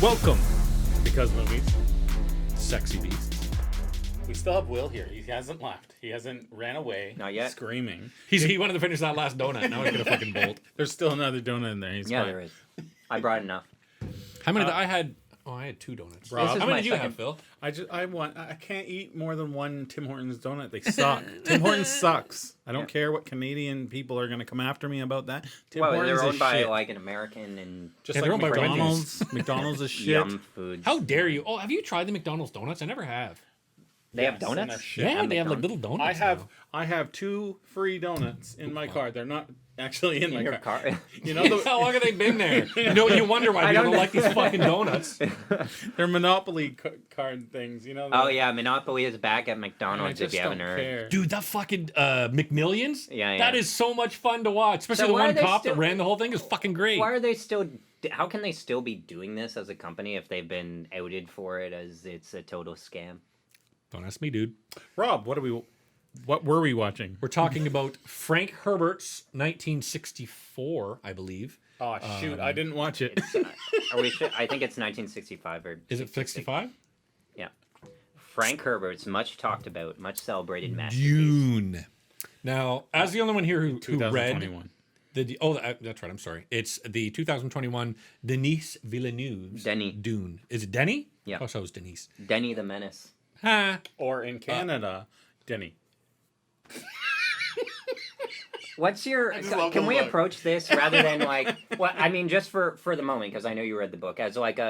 Welcome, Because Movies. Sexy beasts. We still have Will here. He hasn't left. He hasn't ran away. Not yet. Screaming. He wanted to finish that last donut. Now he's gonna fucking bolt. There's still another donut in there. He's Yeah, fine. there is. I brought enough. How many did I had? Oh, I had 2 donuts. Rob? How This is many my did you second. have, Phil? I can't eat more than one Tim Hortons donut. They suck. Tim Hortons sucks. I don't care what Canadian people are going to come after me about that. Tim Well, Hortons they're owned is by shit. like an American and Just Yeah, like they're owned by McDonald's. McDonald's is shit. Yum Foods. How dare you? Oh, have you tried the McDonald's donuts? I never have. They have Yes, and they're donuts? shit. Yeah, At they have like McDonald's? little donuts. I have 2 free donuts in my car. They're not actually in my In your car. car? You know, How long have they been there? You wonder why people don't like these fucking donuts. they're Monopoly card things. You know. Oh, yeah. Monopoly is back at I McDonald's just if you haven't don't heard. care. Dude, that fucking McMillions? Yeah. That is so much fun to watch. Especially So the why are one they cop that still- ran the whole thing is fucking great. Why are they still... How can they still be doing this as a company if they've been outed for it as it's a total scam? Don't ask me, dude. Rob, what were we watching? We're talking about Frank Herbert's 1964, I believe. Oh shoot, I didn't watch it. Are we sure? I think it's 1965 or... Is it 65? Yeah. Frank Herbert's much talked about, much celebrated masterpiece. Dune. Now, as the only one here who read 2021. that's right. I'm sorry. It's the 2021 Denis Villeneuve's Denis. Dune. Is it Denny? Yeah. Oh, so it's Denise. Denny the Menace. Ha. Or in Canada, Denny. What's your? love Can the we look. approach this rather than like? Well, I mean, just for the moment, because I know you read the book, as like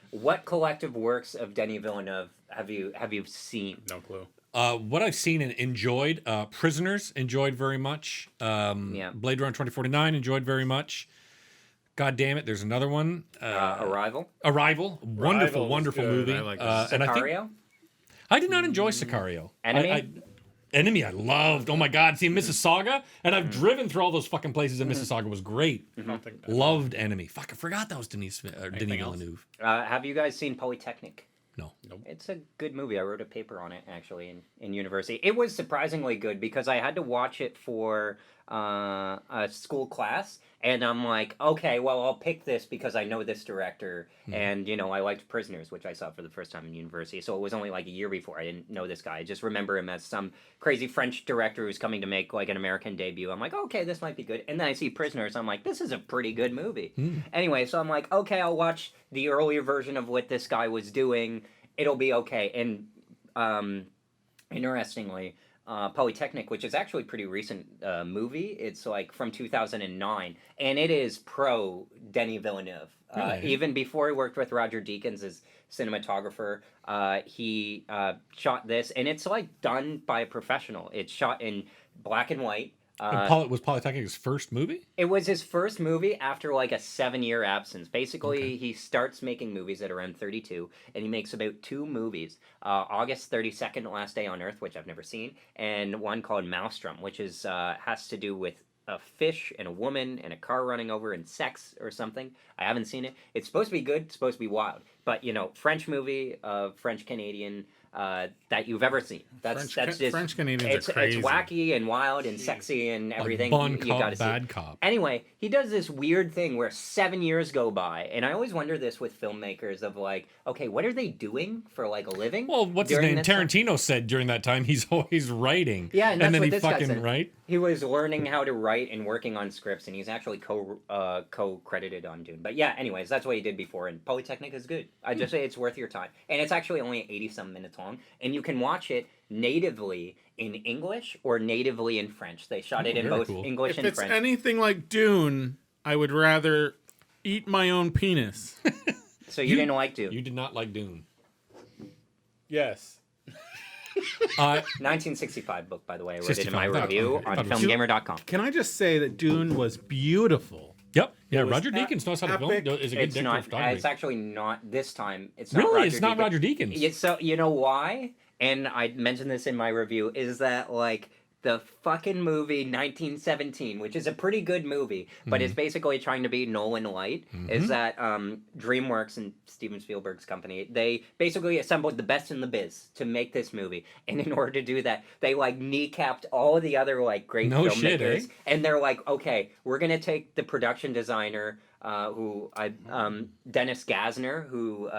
what collective works of Denis Villeneuve have you seen? No clue. What I've seen and enjoyed, Prisoners enjoyed very much. Yeah. Blade Runner 2049 enjoyed very much. God damn it, there's another one. Arrival. Arrival, wonderful, was wonderful good. movie. I like that. And I think Sicario. I did not enjoy Sicario. Enemy? Enemy, I loved. Oh my God, see Mississauga, and I've driven through all those fucking places, and Mississauga was great. I don't think that. Loved Enemy. Fuck, I forgot that was Denis else? Villeneuve. Have you guys seen Polytechnic? No. It's a good movie. I wrote a paper on it actually in university. It was surprisingly good because I had to watch it for a school class, and I'm like, okay, well, I'll pick this because I know this director, and I liked Prisoners, which I saw for the first time in university. So it was only like a year before. I didn't know this guy. I just remember him as some crazy French director who's coming to make like an American debut. I'm like, okay, this might be good. And then I see Prisoners. I'm like, this is a pretty good movie. Anyway, so I'm like, okay, I'll watch the earlier version of what this guy was doing. It'll be okay. And interestingly, Polytechnic, which is actually a pretty recent movie. It's like from 2009, and it is pro Denis Villeneuve. Really? Even before he worked with Roger Deakins as cinematographer, he shot this, and it's like done by a professional. It's shot in black and white. And was Polytechnic his first movie? It was his first movie after like a 7-year absence. Basically, he starts making movies at around 32, and he makes about 2 movies. August 32nd, Last Day on Earth, which I've never seen, and one called Maelstrom, which is has to do with a fish and a woman and a car running over and sex or something. I haven't seen it. It's supposed to be good. It's supposed to be wild. But, French movie, French-Canadian, that you've ever seen. That's just French Canadians are crazy. It's wacky and wild and sexy and everything. Bon you cop, gotta see. bad cop. Anyway, he does this weird thing where 7 years go by, and I always wonder this with filmmakers of like, okay, what are they doing for like a living? Well, what's his during name? this time? Tarantino said during that time he's always writing. Yeah, and that's then what he this guy fucking said. right. He was learning how to write and working on scripts, and he's actually co-credited on Dune. But yeah, anyways, that's what he did before, and Polytechnic is good. I just say it's worth your time, and it's actually only 80-some minutes long, and you can watch it natively in English or natively in French. They shot it in very both cool. English If and it's French. anything like Dune, I would rather eat my own penis. So you didn't like Dune. You did not like Dune. Yes. 1965 book, by the way. I wrote it in my 65. review Okay. on I thought it was- filmgamer.com. Can I just say that Dune was beautiful? Yep. Yeah, It was Roger Deakins knows how to film. epic. Is a good It's director not. of photography. It's actually not this time. It's not. Really? Roger It's not Deakins. Roger Deakins? Yeah, so you know why? And I mentioned this in my review. Is that like the fucking movie 1917, which is a pretty good movie, but it's basically trying to be Nolan light. Is that DreamWorks and Steven Spielberg's company? They basically assembled the best in the biz to make this movie, and in order to do that, they like kneecapped all of the other like great No filmmakers, shit, eh? and they're like, okay, we're gonna take the production designer Dennis Gassner, who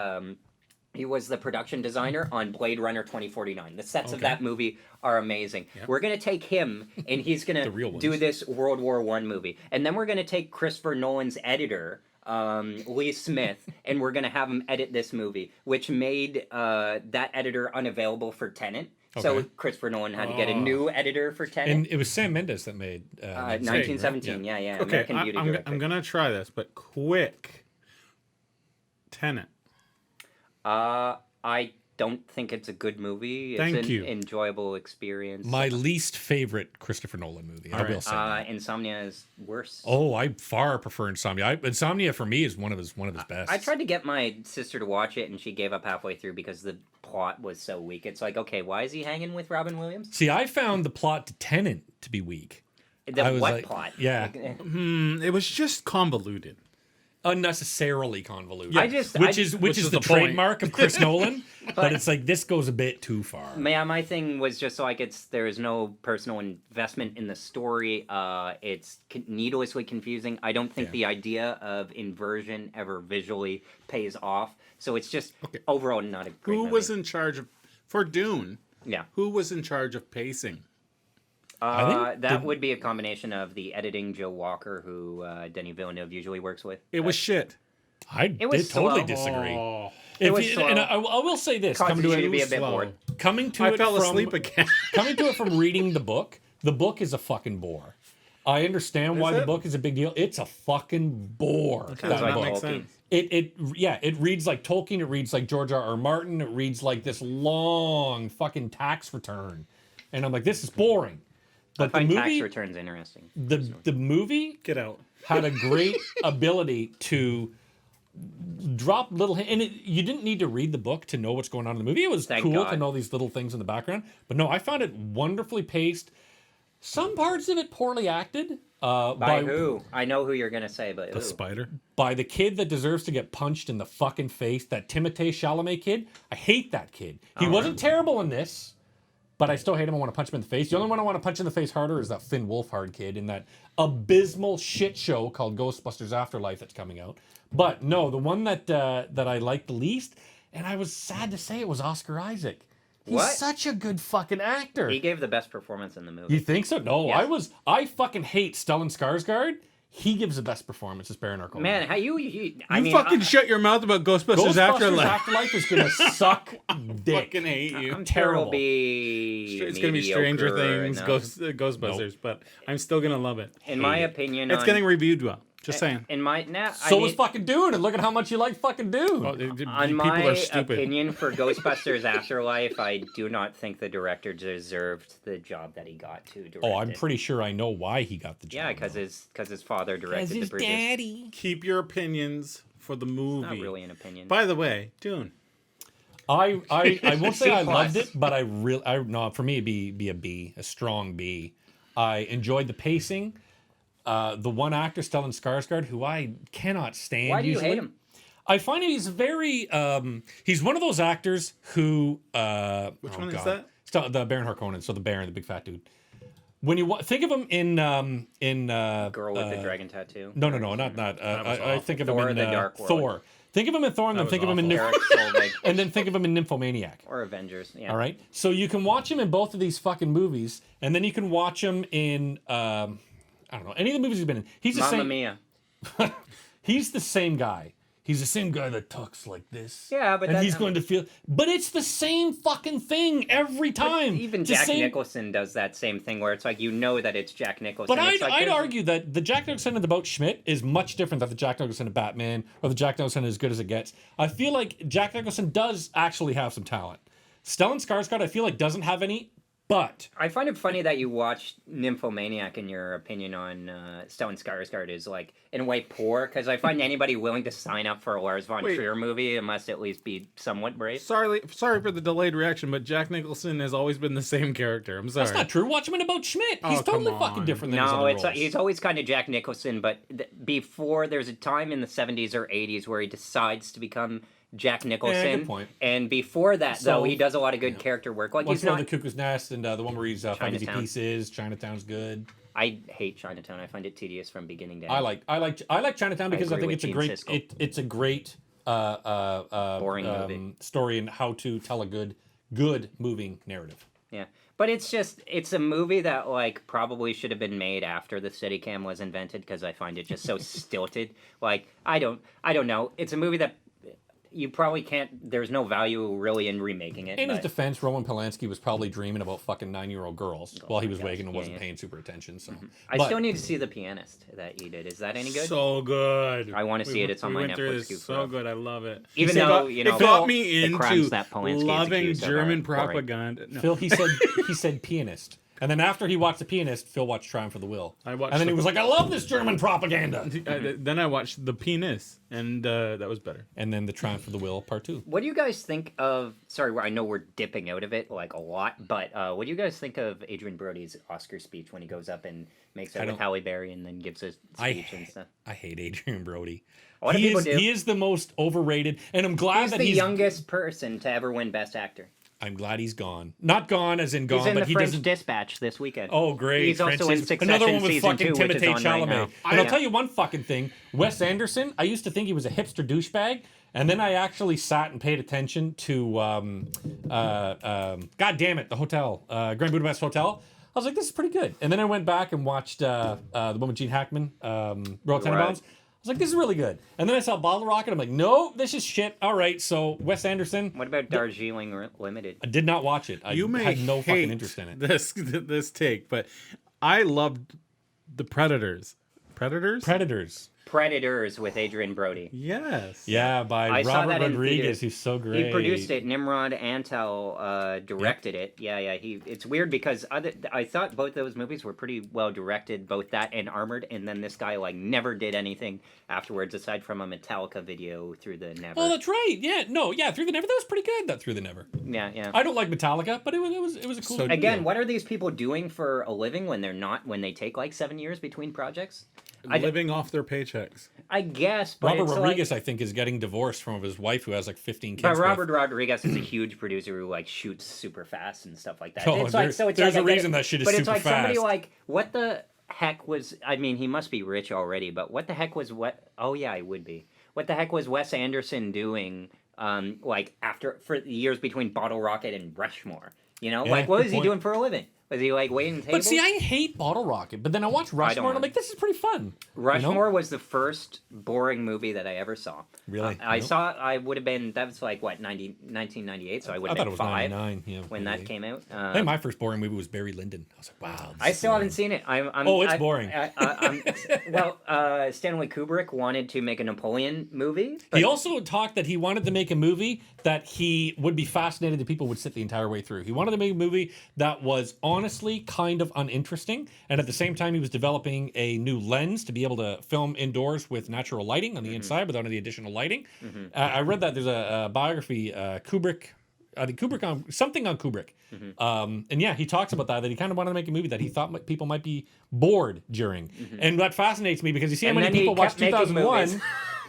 he was the production designer on Blade Runner 2049. The sets of that movie are amazing. Yep. We're going to take him, and he's going to do this World War I movie. And then we're going to take Christopher Nolan's editor, Lee Smith, and we're going to have him edit this movie, which made that editor unavailable for Tenet. Okay. So Christopher Nolan had to get a new editor for Tenet. And it was Sam Mendes that made 1917, right? yeah. Okay, American Beauty director. I'm going to try this, but quick. Tenet. I don't think it's a good movie. It's an enjoyable experience. My least favorite Christopher Nolan movie. I will say that. Insomnia is worse. Oh, I far prefer Insomnia. Insomnia for me is one of his best. I tried to get my sister to watch it, and she gave up halfway through because the plot was so weak. It's like, okay, why is he hanging with Robin Williams? See, I found the plot to Tenet to be weak. What plot? Yeah. It was just convoluted. Unnecessarily convoluted. Which is the trademark of Chris Nolan. But it's like, this goes a bit too far. Yeah, my thing was just like there is no personal investment in the story. It's needlessly confusing. I don't think the idea of inversion ever visually pays off. So it's just overall not a great movie. Who was in charge of for Dune? Yeah. Who was in charge of pacing? That would be a combination of the editing Joe Walker, who Denis Villeneuve usually works with. It was shit. I totally disagree. Oh. It was slow. And I will say this: coming to it, be a bit bored. I fell asleep again. Coming to it from reading the book is a fucking bore. I understand why the book is a big deal. It's a fucking bore. That makes sense. It reads like Tolkien. It reads like George R.R. Martin. It reads like this long fucking tax return, and I'm like, this is boring. But I find tax returns interesting. The movie Get out. had a great ability to drop little, and you didn't need to read the book to know what's going on in the movie. It was cool to know these little things in the background. But no, I found it wonderfully paced. Some parts of it poorly acted. By who? I know who you're gonna say, but the spider. By the kid that deserves to get punched in the fucking face. That Timothée Chalamet kid. I hate that kid. He wasn't terrible in this. But I still hate him. I want to punch him in the face. The only one I want to punch in the face harder is that Finn Wolfhard kid in that abysmal shit show called Ghostbusters Afterlife that's coming out. But no, the one that I liked the least, and I was sad to say it was Oscar Isaac. He's such a good fucking actor. He gave the best performance in the movie. You think so? No, yes. I fucking hate Stellan Skarsgård. He gives the best performance as Baron Harkonnen. Man, how you shut your mouth about Ghostbusters Afterlife. Afterlife is gonna suck dick. I fucking hate you. I'm terrible. It's gonna be Stranger Things, Ghostbusters, but I'm still gonna love it. In my opinion, it's getting reviewed well. Just saying. So was fucking Dune, and look at how much you like fucking Dune. On my opinion, for Ghostbusters Afterlife, I do not think the director deserved the job that he got to direct. Oh, I'm pretty sure I know why he got the job. Yeah, because his father directed the Bridges. Daddy. Keep your opinions for the movie. It's not really an opinion. By the way, Dune. I won't say I loved it, but for me it'd be a B, a strong B. I enjoyed the pacing. The one actor, Stellan Skarsgård, who I cannot stand. Why do you hate him? I find he's very. He's one of those actors who. Which one is that? The Baron Harkonnen, so the Baron, the big fat dude. When you think of him in Girl with the Dragon Tattoo. No, not that. I think of him in the Dark World. Thor. Think of him in Thor, and then think of him in and then think of him in Nymphomaniac. Or Avengers. Yeah. All right. So you can watch him in both of these fucking movies, and then you can watch him in. I don't know, any of the movies he's been in. He's the Mamma same. Mia. He's the same guy. He's the same guy that talks like this. Yeah, but he's going to feel. But it's the same fucking thing every time. Even Jack Nicholson does that same thing, where it's like that it's Jack Nicholson. But I'd argue that the Jack Nicholson in The Boat Schmidt is much different than the Jack Nicholson in Batman or the Jack Nicholson As Good as It Gets. I feel like Jack Nicholson does actually have some talent. Stellan Skarsgård, I feel like, doesn't have any. But I find it funny that you watched Nymphomaniac, and your opinion on Stellan Skarsgård is like in a way poor, because I find anybody willing to sign up for a Lars von Trier movie must at least be somewhat brave. Sorry for the delayed reaction, but Jack Nicholson has always been the same character. I'm sorry. That's not true. Watch him in About Schmidt. He's totally fucking different than his other roles. He's always kind of Jack Nicholson, but before there's a time in the 70s or 80s where he decides to become Jack Nicholson. Yeah, good point. And before that, though, he does a lot of good character work. Like he's not the Cuckoo's Nest, and the one where he's fighting pieces. Chinatown's good. I hate Chinatown. I find it tedious from beginning to end. I like Chinatown because I, agree think with it's a Gene great Siskel. it's a great Boring movie. story and how to tell a good moving narrative. Yeah, but it's a movie that like probably should have been made after the Steadicam was invented because I find it just so stilted. Like I don't know. It's a movie that you probably can't. There's no value really in remaking it. In his but- defense, Roman Polanski was probably dreaming about fucking 9-year-old girls while he was gosh, waking and yeah, wasn't yeah. paying super attention. So I But- still need to see The Pianist that you did. Is that any good? So good. I wanna see it. It's on we my went through Netflix this queue so forever. good. I love it. Even It though, got- you know, it got me the crimes into that Polanski is loving accused of are German boring. propaganda. No. Phil, he said pianist. And then after he watched The Pianist, Phil watched Triumph of the Will. I watched and then the- he was like, I love this German propaganda. Then I watched The Penis, and that was better. And then The Triumph of the Will, part 2. What do you guys think of? Sorry, I know we're dipping out of it like a lot, but what do you guys think of Adrian Brody's Oscar speech when he goes up and makes it with Halle Berry and then gives a speech and stuff? I hate Adrian Brody. A lot of people do. He is the most overrated, and I'm glad He's that the he's youngest person to ever win Best Actor. I'm glad he's gone. Not gone as in gone, He's in but the he French doesn't. Dispatch this weekend. Oh, great! He's also in Francis- Succession Another one with season fucking 2, which is Timothée on right Chalamet. now. And I'll tell you one fucking thing: Wes Anderson. I used to think he was a hipster douchebag, and then I actually sat and paid attention to, God damn it, the hotel, Grand Budapest Hotel. I was like, this is pretty good. And then I went back and watched the one with Gene Hackman, Royal Tenenbaums. I was like, this is really good. And then I saw Bottle Rocket. I'm like, no, this is shit. All right, so Wes Anderson. What about Darjeeling Limited? I did not watch it. I You may had no fucking hate interest in it. this take, but I loved The Predators. Predators? Predators with Adrian Brody. Yes. Yeah, by I saw Robert that in Rodriguez, theaters. who's so great. He produced it. Nimrod Antal directed it. Yeah. It's weird because I thought both those movies were pretty well directed, both that and Armored, and then this guy like never did anything afterwards aside from a Metallica video Through the Never. Oh, that's right. Yeah, Through the Never. That was pretty good. That Through the Never. Yeah. I don't like Metallica, but it was a cool. So- Again, what are these people doing for a living when they take like 7 years between projects? Living off their paychecks. I guess, but Robert it's Rodriguez, like, I think, is getting divorced from his wife, who has like 15 kids. but with. Robert Rodriguez is a huge producer who like shoots super fast and stuff like that. Oh, It's like, so it's there's like, a I get reason it, that shit is but super it's like fast. somebody like, what the heck was? I mean, he must be rich already, but what the heck was what? Oh yeah, he would be. What the heck was Wes Anderson doing? Like for the years between Bottle Rocket and Rushmore. You know, Yeah, like what good was he point. doing for a living? Was he like waiting tables? But see, I hate Bottle Rocket, but then I watch Rushmore and I'm know. like, this is pretty fun. Rushmore was the first boring movie that I ever saw. Really? I Nope. saw. I would have been. That was like what 1998. So I would I have thought been it was 5 99. Yeah, when that 98. came out. I think my first boring movie was Barry Lyndon. I was like, wow. this I is still boring. haven't seen it. It's boring. Stanley Kubrick wanted to make a Napoleon movie. But He also talked that he wanted to make a movie that he would be fascinated that people would sit the entire way through. He wanted to make a movie that was honestly kind of uninteresting, and at the same time he was developing a new lens to be able to film indoors with natural lighting on the inside without any additional lighting. I read that there's a biography, Kubrick. I think Kubrick on something on Kubrick, and yeah, he talks about that he kind of wanted to make a movie that he thought people might be bored during, and that fascinates me because you see how and many then he people watched kept making 2001. movies.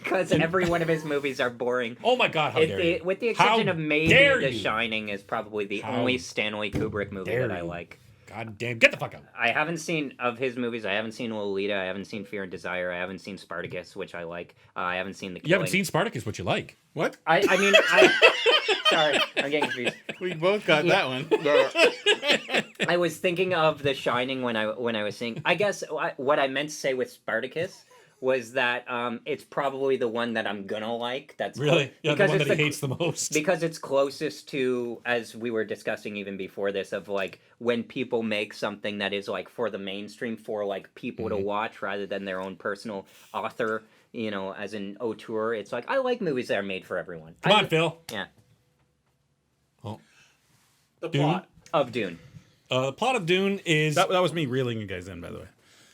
Because every one of his movies are boring. Oh my God, how dare you! With the exception How of maybe dare The you. Shining is probably the How only Stanley Kubrick movie dare that I you. like. God damn, get the fuck out! I haven't seen of his movies. I haven't seen Lolita. I haven't seen Fear and Desire. I haven't seen Spartacus, which I like. I haven't seen The Killing. You haven't seen Spartacus, what you like? What? I mean, sorry, I'm getting confused. We both got that one. I was thinking of The Shining when I was saying. I guess what I meant to say with Spartacus was that it's probably the one that I'm gonna like. That's Really? Yeah, the one it's that he hates the most. because it's closest to, as we were discussing even before this, of like when people make something that is like for the mainstream, for like people to watch rather than their own personal author, you know, as an auteur. It's like, I like movies that are made for everyone. Come on, Phil. Yeah. Oh. The Dune? plot. Of Dune. The plot of Dune is... That was me reeling you guys in, by the way.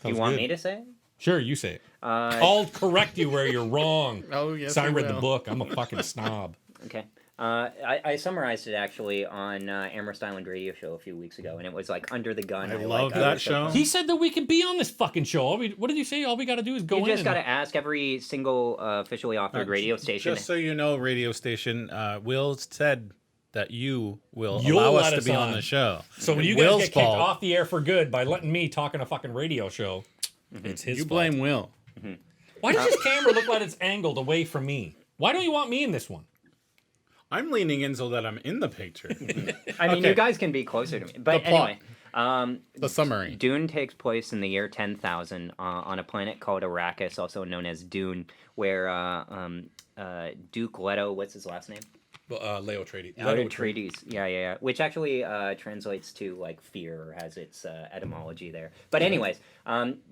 Do you want me to say it? Sure, you say it. Uh, I'll correct you where you're wrong. Oh, yes, So I you read the will. book. I'm a fucking snob. Okay. I summarized it actually on Amherst Island Radio Show a few weeks ago, and it was like Under the Gun. I like love that other show. stuff. He said that we can be on this fucking show. What did you say? All we got to do is go You in. just and- got to ask every single officially authored radio station. Just so you know, radio station, Will said that you will You'll allow us let to us be on on. the show. So when you guys get kicked off the air for good by letting me talk on a fucking radio show, it's his You fault. blame Will. Why does this camera look like it's angled away from me? Why don't you want me in this one? I'm leaning in so that I'm in the picture. I mean, Okay. you guys can be closer to me. But The plot. anyway, The summary. Dune takes place in the year 10,000 on a planet called Arrakis, also known as Dune, where Duke Leto, what's his last name? Leo Trady. Treaties. Yeah. Which actually translates to like fear, or has its etymology there. But anyways,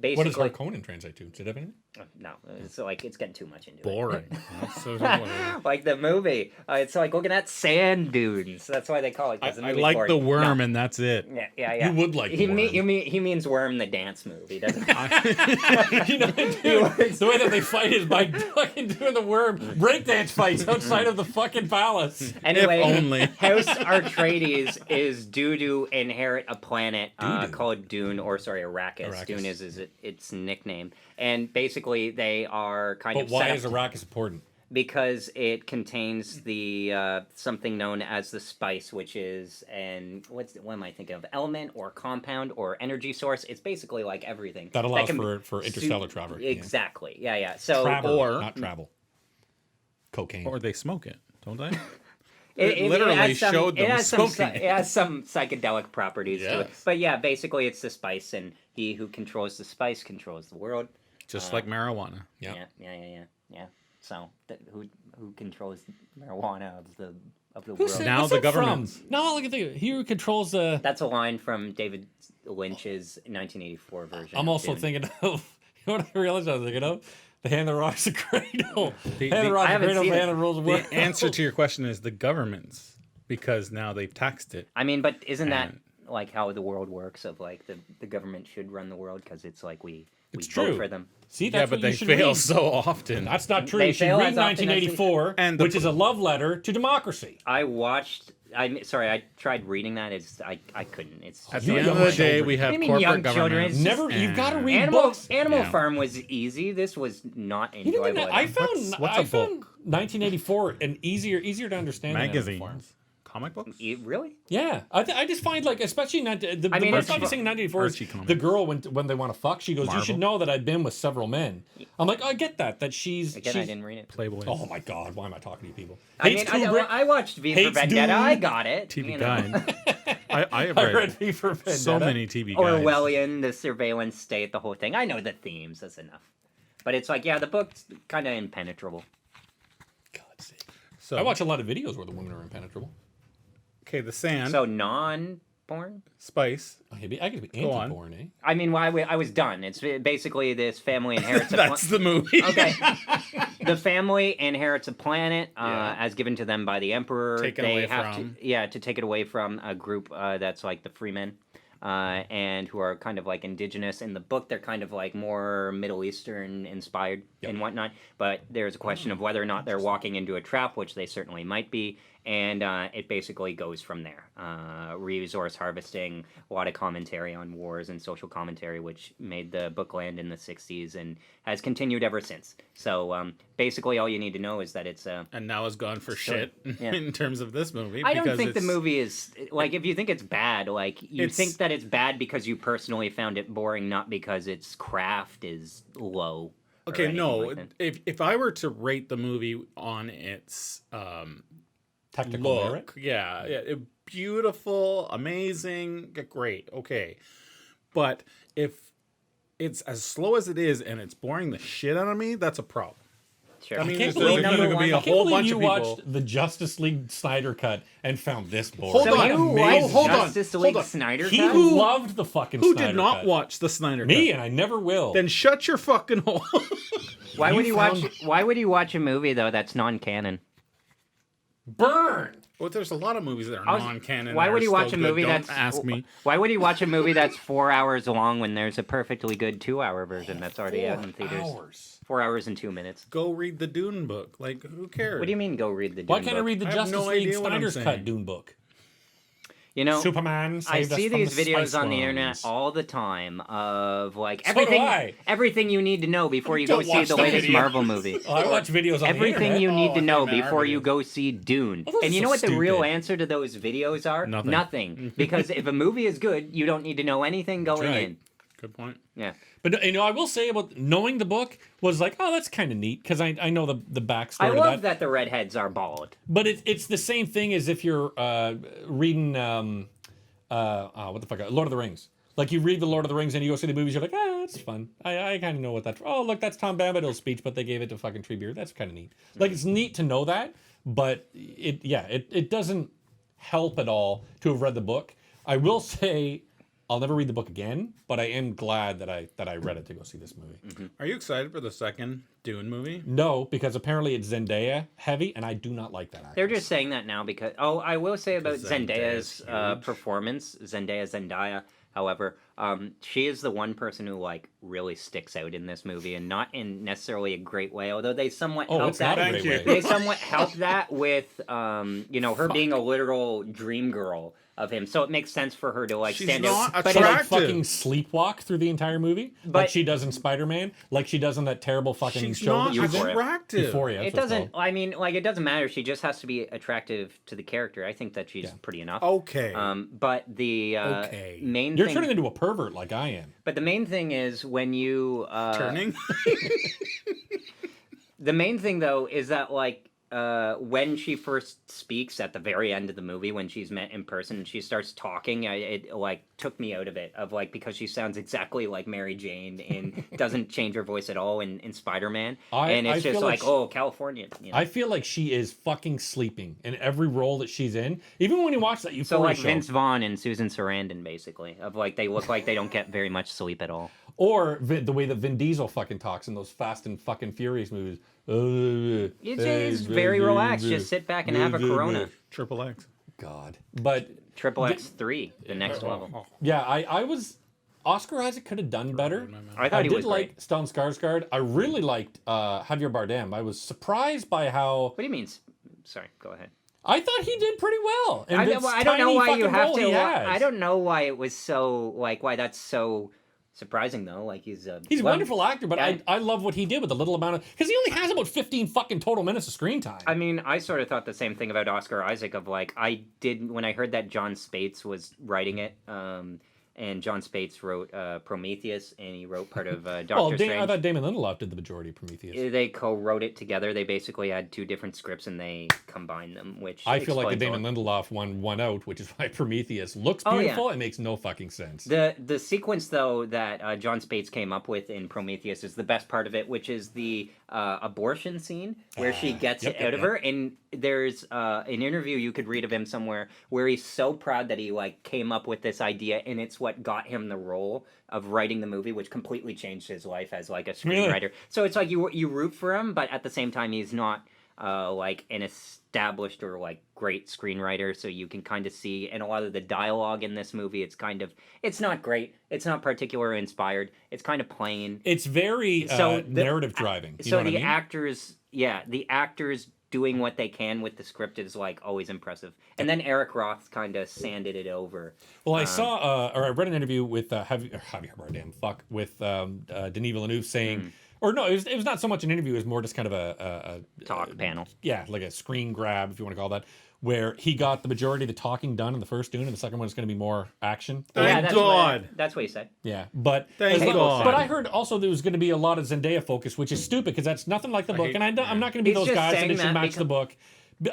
basically, What does Harkonnen translate to? Does it have anything? no, it's like it's getting too much into Boring. it. Like the movie, it's like looking at sand dunes. That's why they call it. 'Cause the I movie's like boring. the worm, No. and that's it. Yeah. You would like he Worm. he means Worm the dance movie, doesn't he? You know, dude, the way that they fight is by fucking doing the worm breakdance fights outside of the fucking palace. Anyway, If only. House Atreides is due to inherit a planet Doo-doo. called Dune, or sorry, Arrakis. Arrakis. Dune is its nickname, and basically they are kind But of why set is up Arrakis important? because it contains the something known as the spice, which is what am I thinking of? Element or compound or energy source. It's basically like everything That allows can for interstellar travel. Yeah. Exactly. Yeah. So Travel, Or- not travel. Cocaine. Or they smoke it, don't they? It literally has some, showed them it has some, smoking it has some psychedelic properties to it. Yes. But yeah, basically it's the spice, and he who controls the spice controls the world. Just like marijuana. Yeah. Yeah. So who controls marijuana of the Who world? said, Now what's the that government. from? No, look at the he who controls the. That's a line from David Lynch's 1984 version. I'm of also Dune. thinking of. You know what I realized I was thinking of? The hand that rocks the cradle. The- Hand that the- rocks I the haven't cradle. seen The it. hand that rules the The world. answer to your question is the government's, because now they've taxed it. I mean, but isn't that And- like how the world works? Of like the government should run the world because it's like we It's vote true. for them. See, Yeah, that's but what they you should fail read. so often. That's not true. They You should fail read as often as they- 1984, And the which pr- is a love letter to democracy. I watched. I tried reading that. I couldn't. It's At You the end young of the day, children. we have What do you mean corporate young children? government. It's Never, you've got to and- read Animal books. Yeah. Farm was easy. This was not You didn't enjoyable. even- at I all. found What's I a found book? 1984 and easier to understand. than Animal Farm. Magazines. Comic books? Really? Yeah, I just find like especially the I mean, most it's obvious thing in 1984 is Archie comics. the girl when they want to fuck, she goes, "You should Marvel. know that I've been with several men." I'm like, I get that she's. Again, she's I didn't read it. Playboy. Oh my god, why am I talking to you people? I mean, Hates Kubrick. I watched V for Hates Vendetta. Dune. I got it. TV you know. Guide. I have I read, read V for Vendetta. so many TV guides. Orwellian, the surveillance state, the whole thing. I know the themes. That's enough. But it's like, yeah, the book's kind of impenetrable. God's sake. So, I watch a lot of videos where the women are impenetrable. okay, the sand, So non-porn? spice. I could be Go on. anti-porn, eh? I mean, I was done. It's basically this family inherits a That's the movie. Okay. The family inherits a planet Yeah. as given to them by the emperor. Taken they away have from. to take it away from a group that's like the Freemen, and who are kind of like indigenous. In the book, they're kind of like more Middle Eastern inspired and whatnot. But there's a question of whether or not they're walking into a trap, which they certainly might be. And it basically goes from there. Resource harvesting, a lot of commentary on wars and social commentary, which made the book land in the 60s and has continued ever since. So basically all you need to know is that it's a... And now it's gone for Sure. shit Yeah. in terms of this movie. I don't because think the it's- movie is... Like, if you think it's bad, like, you It's- think that it's bad because you personally found it boring, not because its craft is low. or Okay, anything no. like that. If I were to rate the movie on its Technical merit. look, beautiful, amazing, great, okay. But if it's as slow as it is and it's boring the shit out of me, that's a problem. Sure. I mean, I can't there's believe going to be a I can't whole believe bunch you of people. watched the Justice League Snyder cut and found this boring. Hold So on. you Amazing. watched Hold on. Justice Hold League on. Snyder He cut? loved the fucking Who Snyder did not cut. watch the Snyder Me, Cut? and I never will. Then shut your fucking hole. Why You would you found- watch? Why would you watch a movie though that's non-canon? Burn! Well, there's a lot of movies that are I was- non-canon. Why that would are you watch a still good. movie Don't that's? ask me. Why would you watch a movie that's 4 hours long when there's a perfectly good 2-hour version that's already out in theaters? 4 hours. 4 hours and 2 minutes. Go read the Dune book. Like, who cares? What do you mean? Go read the. Why Dune can't I book? read the I have Justice no League idea what I'm Snyder's saying. cut Dune book? You know, Superman I saved us see from these the videos spice on the worms. internet all the time of like So do everything, I. everything you need to know before you go Don't see watch the the latest video. Marvel movie. Oh, I watch videos on the Everything internet. you need to Oh, know hey, man, our before you videos. go see Dune. Oh, those And are you so know what the real stupid. answer to those videos are? Nothing. Because if a movie is good, you don't need to know anything going right. in. Good point. Yeah. But you know, I will say about knowing the book was like, oh, that's kind of neat because I know the backstory. I to love that the redheads are bald. But it's the same thing as if you're reading what the fuck, Lord of the Rings. Like you read the Lord of the Rings and you go see the movies, you're like, that's fun. I kind of know what that's. Oh, look, that's Tom Bombadil's speech, but they gave it to fucking Treebeard. That's kind of neat. Like it's neat to know that, but it doesn't help at all to have read the book. I will say, I'll never read the book again, but I am glad that I read it to go see this movie. Are you excited for the second Dune movie? No, because apparently it's Zendaya heavy, and I do not like that actress. They're just saying that now because I will say about 'Cause Zendaya's Zendaya's huge. performance, Zendaya. However, she is the one person who like really sticks out in this movie, and not in necessarily a great way. Although they somewhat Oh, help it's not that. a great Thank way. you. They somewhat help that with her being a literal dream girl of him, so it makes sense for her to like She's stand not out. But like attractive. fucking sleepwalk through the entire movie, like But- she does in Spider-Man, like she does in that terrible fucking She's show not that she's in. Euphoria. attractive. Euphoria. It that's what it's doesn't. called. I mean, like it doesn't matter. She just has to be attractive to the character. I think that she's pretty enough. Okay. But the Okay. main You're thing, turning into a pervert like I am. but the main thing is when you Turning? The main thing though is that like when she first speaks at the very end of the movie when she's met in person and she starts talking, it like took me out of it of like because she sounds exactly like Mary Jane and doesn't change her voice at all in Spider-Man, and it's I just feel like like oh California. You know? I feel like she is fucking sleeping in every role that she's in. Even when you watch that Euphoria So like show, Vince Vaughn and Susan Sarandon, basically, of like they look like they don't get very much sleep at all. or the way that Vin Diesel fucking talks in those Fast and fucking Furious movies. It's very relaxed. Just sit back and have a Corona. Triple X. God, but Triple X3, the next level. Oh, yeah, I was. Oscar Isaac could have done better. I thought I he did was like great. Stellan Skarsgård. I really liked Javier Bardem. I was surprised by how What do you mean? Sorry, go ahead. I thought he did pretty well. And I this don't know tiny why you fucking have role to. he has. I don't know why it was so like why that's so surprising though. Like he's a wonderful actor, but yeah. I love what he did with the little amount of because he only has about 15 fucking total minutes of screen time. I mean, I sort of thought the same thing about Oscar Isaac. Of like, I did when I heard that John Spates was writing it. And John Spates wrote Prometheus, and he wrote part of Doctor well, I Strange. thought Damon Lindelof did the majority of Prometheus. They co-wrote it together. They basically had two different scripts, and they combined them. Which I feel like the explains a Damon lot. Lindelof one won out, which is why Prometheus looks Oh, yeah. beautiful. It makes no fucking sense. The sequence though that John Spates came up with in Prometheus is the best part of it, which is the abortion scene where she gets yep, it out yep, of her. And there's an interview you could read of him somewhere where he's so proud that he like came up with this idea, and it's what got him the role of writing the movie, which completely changed his life as like a screenwriter. Really? So it's like you root for him, but at the same time he's not like an established or like great screenwriter, so you can kind of see. And a lot of the dialogue in this movie, it's not great. It's not particularly inspired. It's kind of plain. It's very narrative driving. You know what I mean? The actors doing what they can with the script is like always impressive. And then Eric Roth kind of sanded it over. Well, I saw, or I read an interview with Javier Bardem, with Denis Villeneuve saying, or no, it was not so much an interview, it was more just kind of a Talk panel. Yeah, like a screen grab, if you want to call that, where he got the majority of the talking done in the first Dune, and the second one is going to be more action. Thank that's God. That's what he said. Yeah, but Thank as God. But I heard also there was going to be a lot of Zendaya focus, which is stupid because that's nothing like the book, hate- and I'm not going to be He's those just guys that saying it should that match the because- book.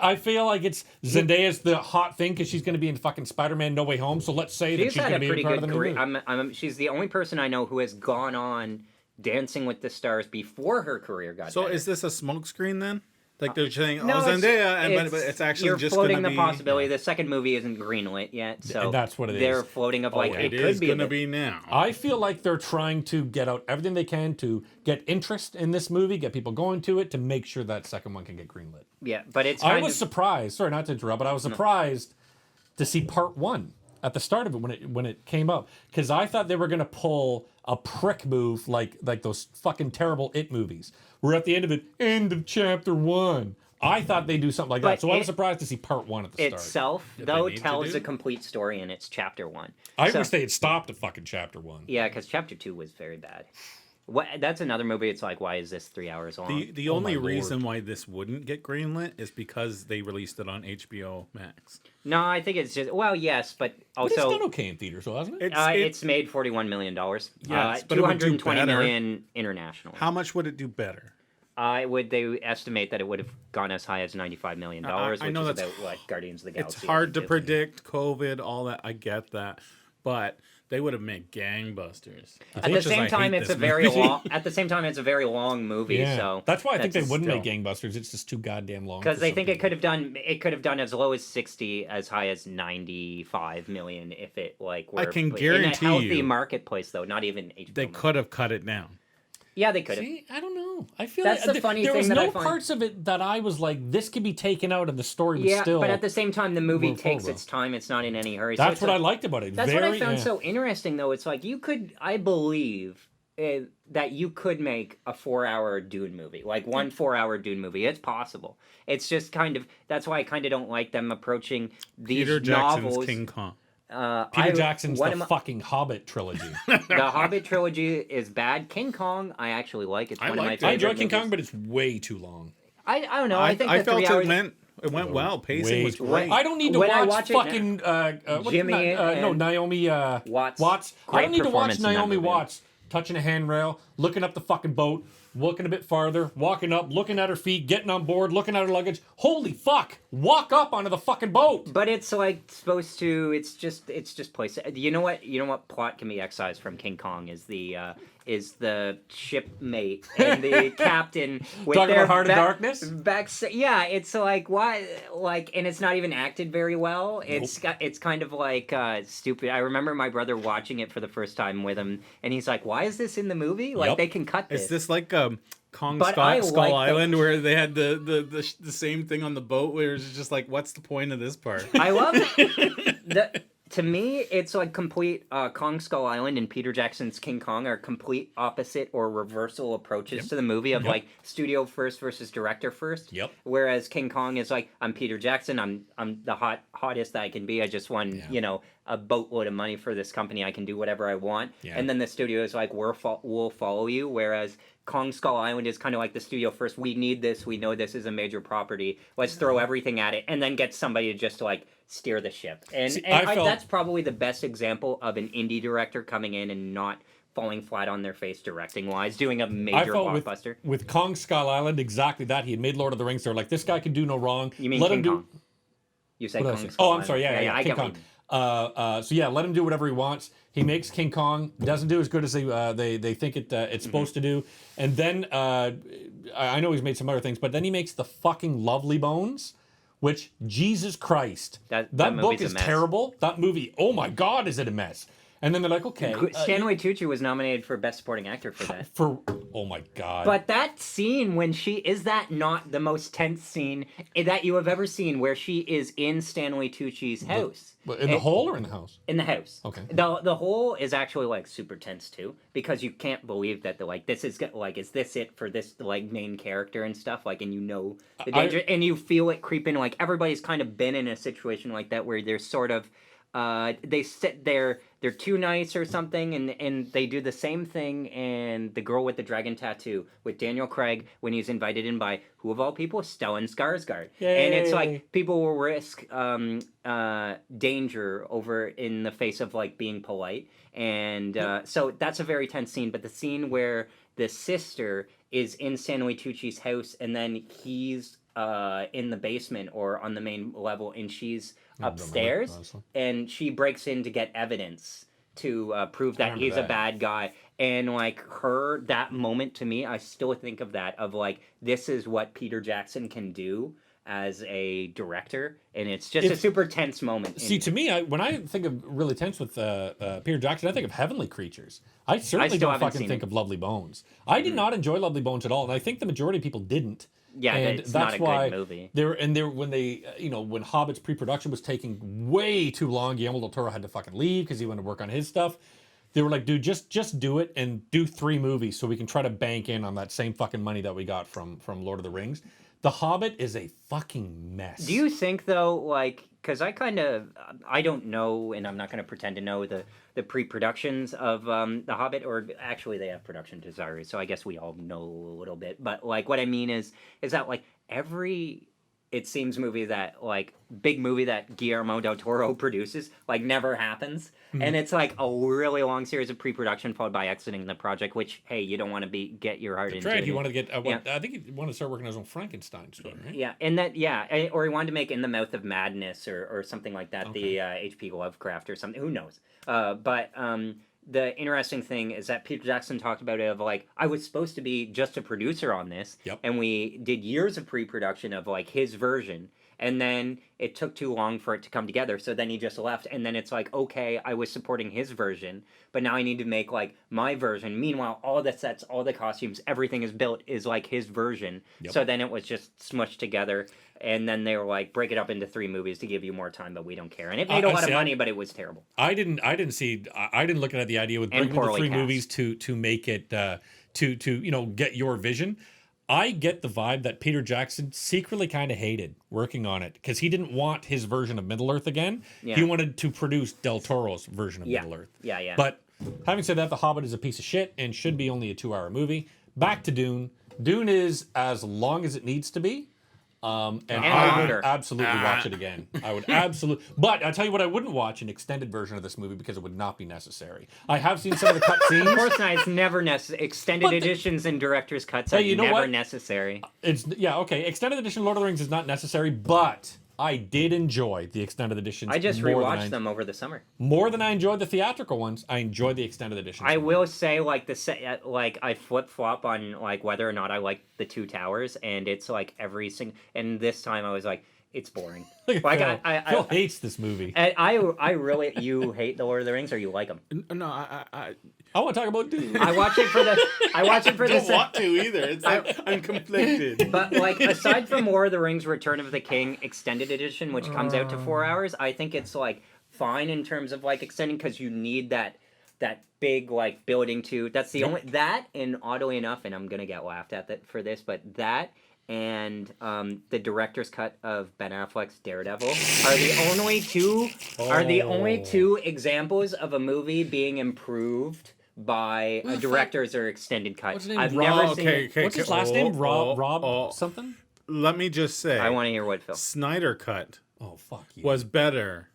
I feel like it's Zendaya's the hot thing because she's going to be in fucking Spider-Man No Way Home. So let's say that She's she's had going a to be pretty a part of good the movie. career. She's the only person I know who has gone on Dancing with the Stars before her career got So better. is this a smokescreen then? Like they're saying, No, oh, Zendaya, but it's actually you're just floating going to the be... possibility. The second movie isn't greenlit yet, so And that's what it they're is. floating of like It it is could be going to a bit- be now. I feel like they're trying to get out everything they can to get interest in this movie, get people going to it, to make sure that second one can get greenlit. Yeah, but it's I kind was of surprised. Sorry, not to interrupt, but I was surprised to see part one at the start of it when it came up because I thought they were gonna pull a prick move like those fucking terrible It movies. We're at the end of it, end of chapter 1. I thought they'd do something like But that. So I was it- surprised to see part 1 at the start. Itself, Did though, they need to tells do? a complete story in its chapter 1. I So- wish they had stopped at fucking chapter 1. Yeah, because chapter 2 was very bad. That's another movie. It's like, why is this 3 hours long? The Oh, only my Lord. reason why this wouldn't get greenlit is because they released it on HBO Max. No, I think it's just yes, but But it's also done okay in theaters, so hasn't it? it's made $41 million. Yes, but it would do 220 better. million international. How much would it do better? They estimate that it would have gone as high as $95 million, I which know is that's- about what Guardians of the Galaxy. It's hard to did. predict COVID, all that. I get that, but they would have made gangbusters. At the Much as I same time, hate it's this a very movie. long. At the same time, it's a very long movie. Yeah. So that's why I think they that's wouldn't still- make gangbusters. It's just too goddamn long. Because for they some think it people. could have done as low as 60, as high as 95 million if it like were I can in a guarantee healthy you marketplace though, not even HBO. They Max. could have cut it down. Yeah, they could have. See, I don't know. I feel That's like the funny there thing was that no I find- parts of it that I was like, this could be taken out, and the story would Yeah, still. but at the same time, the movie move takes forward. its time. It's not in any hurry. That's so what I it's liked about it. That's Very, what I found yeah. so interesting, though. It's like I believe that you could make a 4-hour Dune movie, like one 4-hour Dune movie. It's possible. It's just kind of that's why I kind of don't like them approaching these Peter Jackson's novels. King Kong. Peter Jackson's one the of my- fucking Hobbit trilogy. The Hobbit trilogy is bad. King Kong, I actually like. It's I one of my liked it. I favorite. enjoy King Kong, movies. but it's way too long. I don't know. I think the felt 3 hours. it went well. Pacing Way was too- great. I don't need to When I watch watch it fucking what's Jimmy no and Naomi Watts. I Great don't need to watch performance in that Naomi movie. Watts touching a handrail, looking up the fucking boat, looking a bit farther, walking up, looking at her feet, getting on board, looking at her luggage. Holy fuck! Walk up onto the fucking boat. But it's like supposed to. It's just place. You know what? You know what plot can be excised from King Kong is the shipmate and the captain with Talking their about Heart of Darkness? Yeah, it's like why and it's not even acted very well. It's kind of like stupid. I remember my brother watching it for the first time with him, and he's like, "Why is this in the movie? Like Yep. they can cut this." Is this like Kong But I Skull like the- Island where they had the same thing on the boat where it's just like, what's the point of this part? I love it. To me, it's like complete Kong Skull Island and Peter Jackson's King Kong are complete opposite or reversal approaches to the movie of like studio first versus director first. Yep. Whereas King Kong is like, I'm Peter Jackson. I'm the hottest that I can be. I just won a boatload of money for this company. I can do whatever I want. Yeah. And then the studio is like, we'll follow you. Whereas Kong Skull Island is kind of like the studio first. We need this. We know this is a major property. Let's throw everything at it, and then get somebody to just like steer the ship. And, See, and I felt- that's probably the best example of an indie director coming in and not falling flat on their face directing wise, doing a I major felt blockbuster. with Kong Skull Island exactly that. He had made Lord of the Rings. They're like, this guy can do no wrong. You mean Let King him do. Kong? You said What Kong did I say? Skull Oh, I'm Island. sorry. Yeah. I King get what Kong. you mean. So yeah, let him do whatever he wants. He makes King Kong. Doesn't do as good as they think it's supposed to do. And then I know he's made some other things, but then he makes the fucking Lovely Bones, which Jesus Christ, That book movie's a is mess. terrible. That movie, oh my God, is it a mess? And then they're like, okay, Stanley Tucci was nominated for Best Supporting Actor for that. oh my God. But that scene when is that not the most tense scene that you have ever seen where she is in Stanley Tucci's house? In the hole or in the house? In the house. Okay. The whole is actually like super tense too because you can't believe that is this it for this like main character and stuff like and you know the danger and you feel it creeping like everybody's kind of been in a situation like that where there's sort of they sit there they're too nice or something and they do the same thing and the girl with the dragon tattoo with Daniel Craig when he's invited in by who of all people Stellan Skarsgård. Yay. And it's like people will risk danger over in the face of like being polite and so that's a very tense scene but the scene where the sister is in Stanley Tucci's house and then he's in the basement or on the main level and she's upstairs honestly. and she breaks in to get evidence to prove that he's a bad guy and like that moment to me I still think of that of like this is what Peter Jackson can do as a director and it's just a super tense moment. See, to me, when I think of really tense with Peter Jackson, I think of Heavenly Creatures. I certainly still don't haven't fucking seen think it. of Lovely Bones. I did not enjoy Lovely Bones at all, and I think the majority of people didn't. Yeah, and it's that's not a why good movie. When Hobbit's pre-production was taking way too long, Guillermo del Toro had to fucking leave because he went to work on his stuff. They were like, dude, just do it and do 3 movies so we can try to bank in on that same fucking money that we got from Lord of the Rings. The Hobbit is a fucking mess. Do you think though, like, because I don't know, and I'm not going to pretend to know the pre-productions of The Hobbit, or actually they have production designers, so I guess we all know a little bit. But like, what I mean is that like every, it seems movie that like big movie that Guillermo del Toro produces like never happens, and it's like a really long series of pre-production followed by exiting the project. Which, hey, you don't want to get your heart into. Right, it. he wanted to get. I think he wanted to start working on his own Frankenstein story, right? Yeah, and that or he wanted to make In the Mouth of Madness or something like that. Okay. The H.P. Lovecraft or something. Who knows? But the interesting thing is that Peter Jackson talked about it of like, I was supposed to be just a producer on this, and we did years of pre-production of like his version. And then it took too long for it to come together, so then he just left. And then it's like, okay, I was supporting his version, but now I need to make like my version. Meanwhile, all the sets, all the costumes, everything is built is like his version. So then it was just smushed together. And then they were like, break it up into 3 movies to give you more time, but we don't care. And it made a lot of money, but it was terrible. I didn't look at the idea with breaking into 3 movies to make it to get your vision. I get the vibe that Peter Jackson secretly kind of hated working on it because he didn't want his version of Middle-earth again. Yeah. He wanted to produce Del Toro's version of Middle-earth. Yeah. But having said that, The Hobbit is a piece of shit and should be only a 2-hour movie. Back to Dune. Dune is as long as it needs to be. And I would absolutely watch it again. I would absolutely. But I'll tell you what, I wouldn't watch an extended version of this movie because it would not be necessary. I have seen some of the cut scenes. Of course not. It's never necessary. Extended editions and director's cuts are never necessary. Okay. Extended edition Lord of the Rings is not necessary, but I did enjoy the extended editions. I just rewatched them over the summer. More than I enjoyed the theatrical ones, I enjoyed the extended editions. I will say, like I flip flop on like whether or not I like the Two Towers, and it's like every single. And this time I was like, it's boring. Like Phil hates this movie. And I really, you hate the Lord of the Rings, or you like them? No, I want to talk about Dune. I watch it for the. I don't want to either. It's like I'm conflicted. But like, aside from Lord of the Rings: Return of the King extended edition, which comes out to 4 hours, I think it's like fine in terms of like extending because you need that big like building to. That's the only that, and oddly enough, and I'm gonna get laughed at for this, but that. And the director's cut of Ben Affleck's Daredevil are the only two examples of a movie being improved by a director's or extended cut. What's his name? I've never seen it. What's his last name? Rob something? Let me just say. I want to hear what Phil. Snyder cut. Oh fuck you. Was better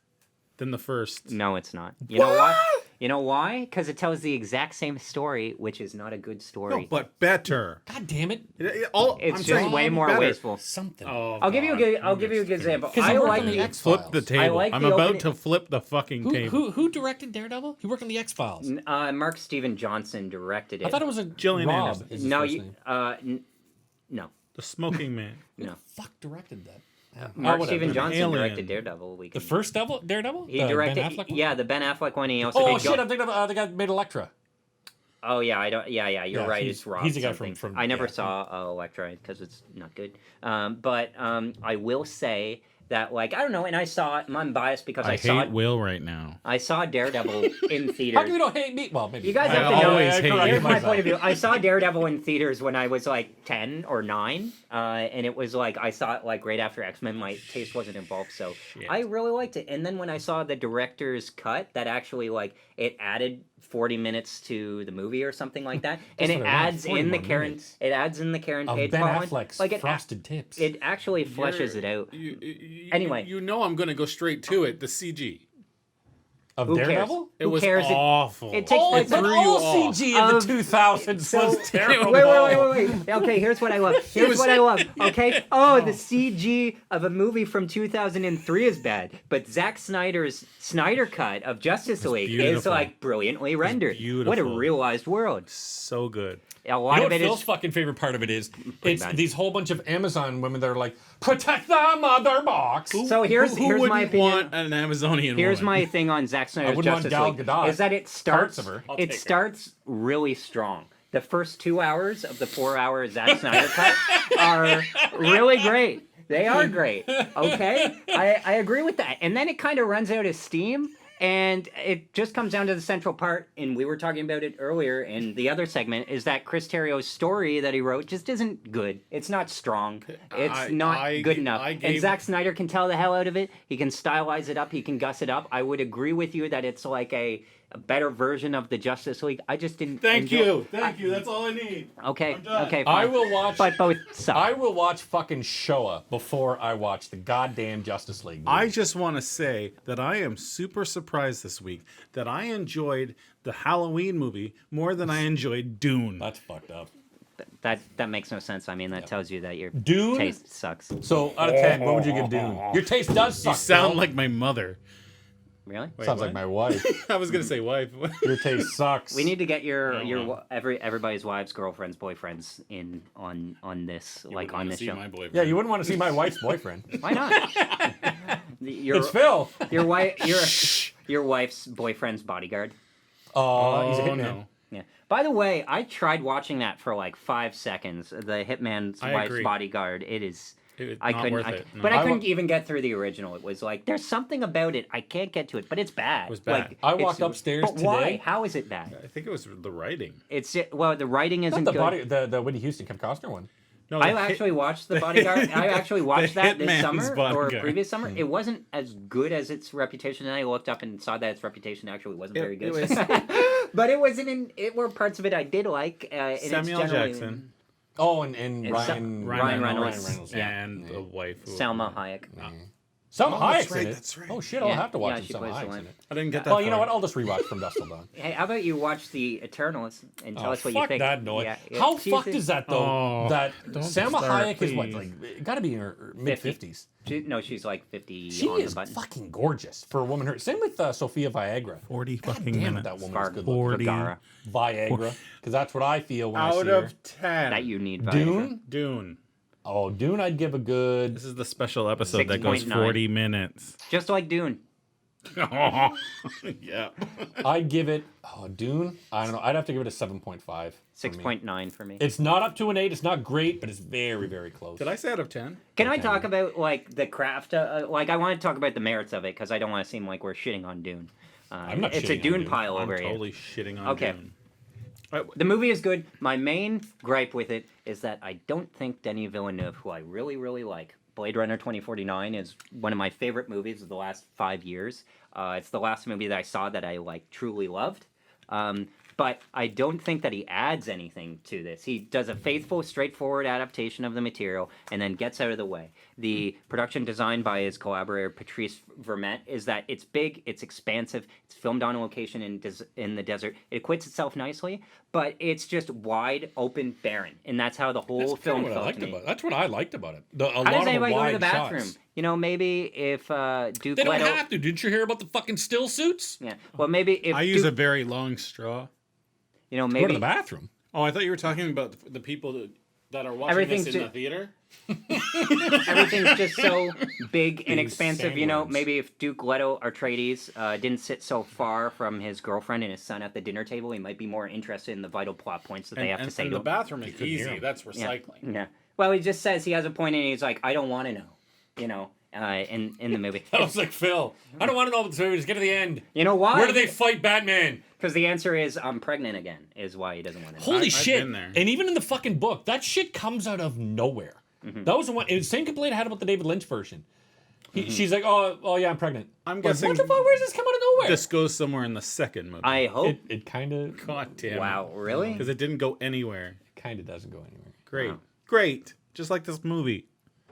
than the first. No, it's not. You know why? You know why? Because it tells the exact same story, which is not a good story. No, but better. God damn it! It's just way more wasteful. Something. I'll give you a good example. I like the X-Files. Flip the table. I'm about to flip the fucking table. Who directed Daredevil? He worked on the X-Files. Mark Steven Johnson directed it. I thought it was Gillian Anderson. No. The Smoking Man. No. Who the fuck directed that? Mark Steven Johnson directed Daredevil. The first Daredevil? He directed, Ben Affleck one? The Ben Affleck one. He also I'm thinking of the guy that made Elektra. Oh yeah, I don't. Yeah, you're right. It's Rob. He's the guy from. I never saw Elektra because it's not good. But I will say that, like, I don't know, and I'm biased because I saw hate Will right now. I saw Daredevil in theaters. How come you don't hate me? Well, maybe. You guys have to know. Here's my point of view. I saw Daredevil in theaters when I was like 10 or 9, and it was like I saw it like right after X-Men. My taste wasn't involved, so I really liked it. And then when I saw the director's cut, that actually like it added 40 minutes to the movie or something like that, and it adds in the Karen Page Ben Affleck's like Frosted Tips. It actually fleshes it out. Anyway, you know I'm going to go straight to it. The CG of Daredevil? It was awful. It takes all CG in the 2000s was terrible. Wait. Okay, here's what I love. Okay. The CG of a movie from 2003 is bad, but Zack Snyder's Snyder cut of Justice League is like brilliantly rendered. What a realized world. So good. A lot of it Phil's fucking favorite part of it is it's these whole bunch of Amazon women that are like, protect the mother box. So here's my opinion. Want an Amazonian Here's woman? my thing on Zack Snyder's Justice League is that it starts really strong. The first 2 hours of the 4-hour Zack Snyder cut are really great. They are great. Okay, I agree with that. And then it kind of runs out of steam. And it just comes down to the central part, and we were talking about it earlier in the other segment, is that Chris Terrio's story that he wrote just isn't good. It's not strong. It's not good enough. And Zack Snyder can tell the hell out of it. He can stylize it up. He can guss it up. I would agree with you that it's like a better version of the Justice League. I just didn't Thank you. That's all I need. Okay, I'm done. okay, fine. I will watch. But both suck. I will watch fucking Showa before I watch the goddamn Justice League movie. I just want to say that I am super surprised this week that I enjoyed the Halloween movie more than I enjoyed Dune. That's fucked up. That makes no sense. I mean, that tells you that your Dune? taste sucks. So out of 10, what would you give Dune? Your taste does suck. You sound Phil. like my mother. Really? Sounds what? like my wife. I was gonna say wife. Your taste sucks. We need to get everybody's wives, girlfriends, boyfriends in on this on this show. My boyfriend. Yeah, you wouldn't want to see my wife's boyfriend. Why not? It's Phil. Your wife, your wife's boyfriend's bodyguard. He's a hitman. No. Yeah. By the way, I tried watching that for like 5 seconds. The hitman's I wife's agree. bodyguard. It is. Not worth it. No. But I couldn't even get through the original. It was like there's something about it. I can't get to it, but it's bad. It was bad. Like, I it's- walked upstairs but why? today. How is it bad? I think it was the writing. It's well, the writing isn't Not good. the Whitney Houston, Kevin Costner one. No, I the actually watched The Bodyguard. I actually watched that this Hitman's summer or Bodyguard. previous summer. It wasn't as good as its reputation, and I looked up and saw that its reputation actually wasn't very good. was- But it wasn't. It were parts of it I did like. And it's Samuel generally- Jackson. Oh, and And Ryan Ryan Reynolds. Reynolds. and the wife. Salma Hayek. Salma Oh, that's Hayek's right, in it. that's right. Oh shit, I'll have to watch Yeah, it. she Salma plays the Hayek's wife. in it. I didn't get that. Well, you know far. what? I'll just rewatch From Dusk Till Dawn. Hey, how about you watch The Eternals and tell us what you fuck think? that noise. Yeah, How she's fucked in- is that though? Oh, that don't Salma start, Hayek is what, please. like, got to be in her mid 50s. No, she's like 50 She on is the button. fucking gorgeous for a woman her. Same with Sophia Viagra. 40 God fucking damn it, minutes. that woman is Var- good looking. 40. Vergara. Viagra, because that's what I feel when I Out see her. of 10. That you need. Viagra. Dune. Dune. Oh, Dune, I'd give a good. This is the special episode that goes 6.9. 40 minutes. Just like Dune. Yeah. I'd give it. Oh, Dune. I don't know. I'd have to give it a 7.5. 6.9 for me. It's not up to an 8. It's not great, but it's very, very close. Did I say out of 10? Can I Okay. talk about like the craft? Like I want to talk about the merits of it because I don't want to seem like we're shitting on Dune. I'm not It's a shitting on Dune Dune. pile I'm over here. totally shitting on Okay. Dune. The movie is good. My main gripe with it is that I don't think Denis Villeneuve, who I really, really like, Blade Runner 2049 is one of my favorite movies of the last 5 years. It's the last movie that I saw that I like truly loved. But I don't think that he adds anything to this. He does a faithful, straightforward adaptation of the material and then gets out of the way. The production design by his collaborator Patrice Vermette is that it's big, it's expansive, it's filmed on location in the desert. It acquits itself nicely, but it's just wide, open, barren, and that's how the whole That's film kind of what I felt liked to me. about it. That's what I liked about it. A How lot does of anybody go to wide the bathroom? shots. You know, maybe if Duke They don't Leto... have to. Didn't you hear about the fucking still suits? Yeah, well, maybe if I use Duke, a very long straw. you know, Go to maybe the bathroom. Oh, I thought you were talking about the people that are watching Everything's this in ju- the theater. everything's just so big and Big expansive. You know, sandworms. maybe if Duke Leto Atreides didn't sit so far from his girlfriend and his son at the dinner table, he might be more interested in the vital plot points that they have to say and to the him. bathroom is couldn't hear easy. him. That's Yeah. recycling. Yeah. Well, he just says he has a point, and he's like, I don't want to know. You know, in the movie. I was like, Phil, I don't want to know about this movie. Just get to the end. You know why? Where do they fight Batman? Because the answer is I'm pregnant again. Is why he doesn't want to know. Holy I've shit! been there. And even in the fucking book, that shit comes out of nowhere. That was the one. It was the same complaint I had about the David Lynch version. She's like, oh yeah, I'm pregnant. I'm Like, guessing what the fuck? Where does this come out of nowhere? this goes somewhere in the second movie. I hope. It kind of God damn Wow, really? Because it didn't go anywhere. doesn't go anywhere. Great. Wow. Great. Just like this movie.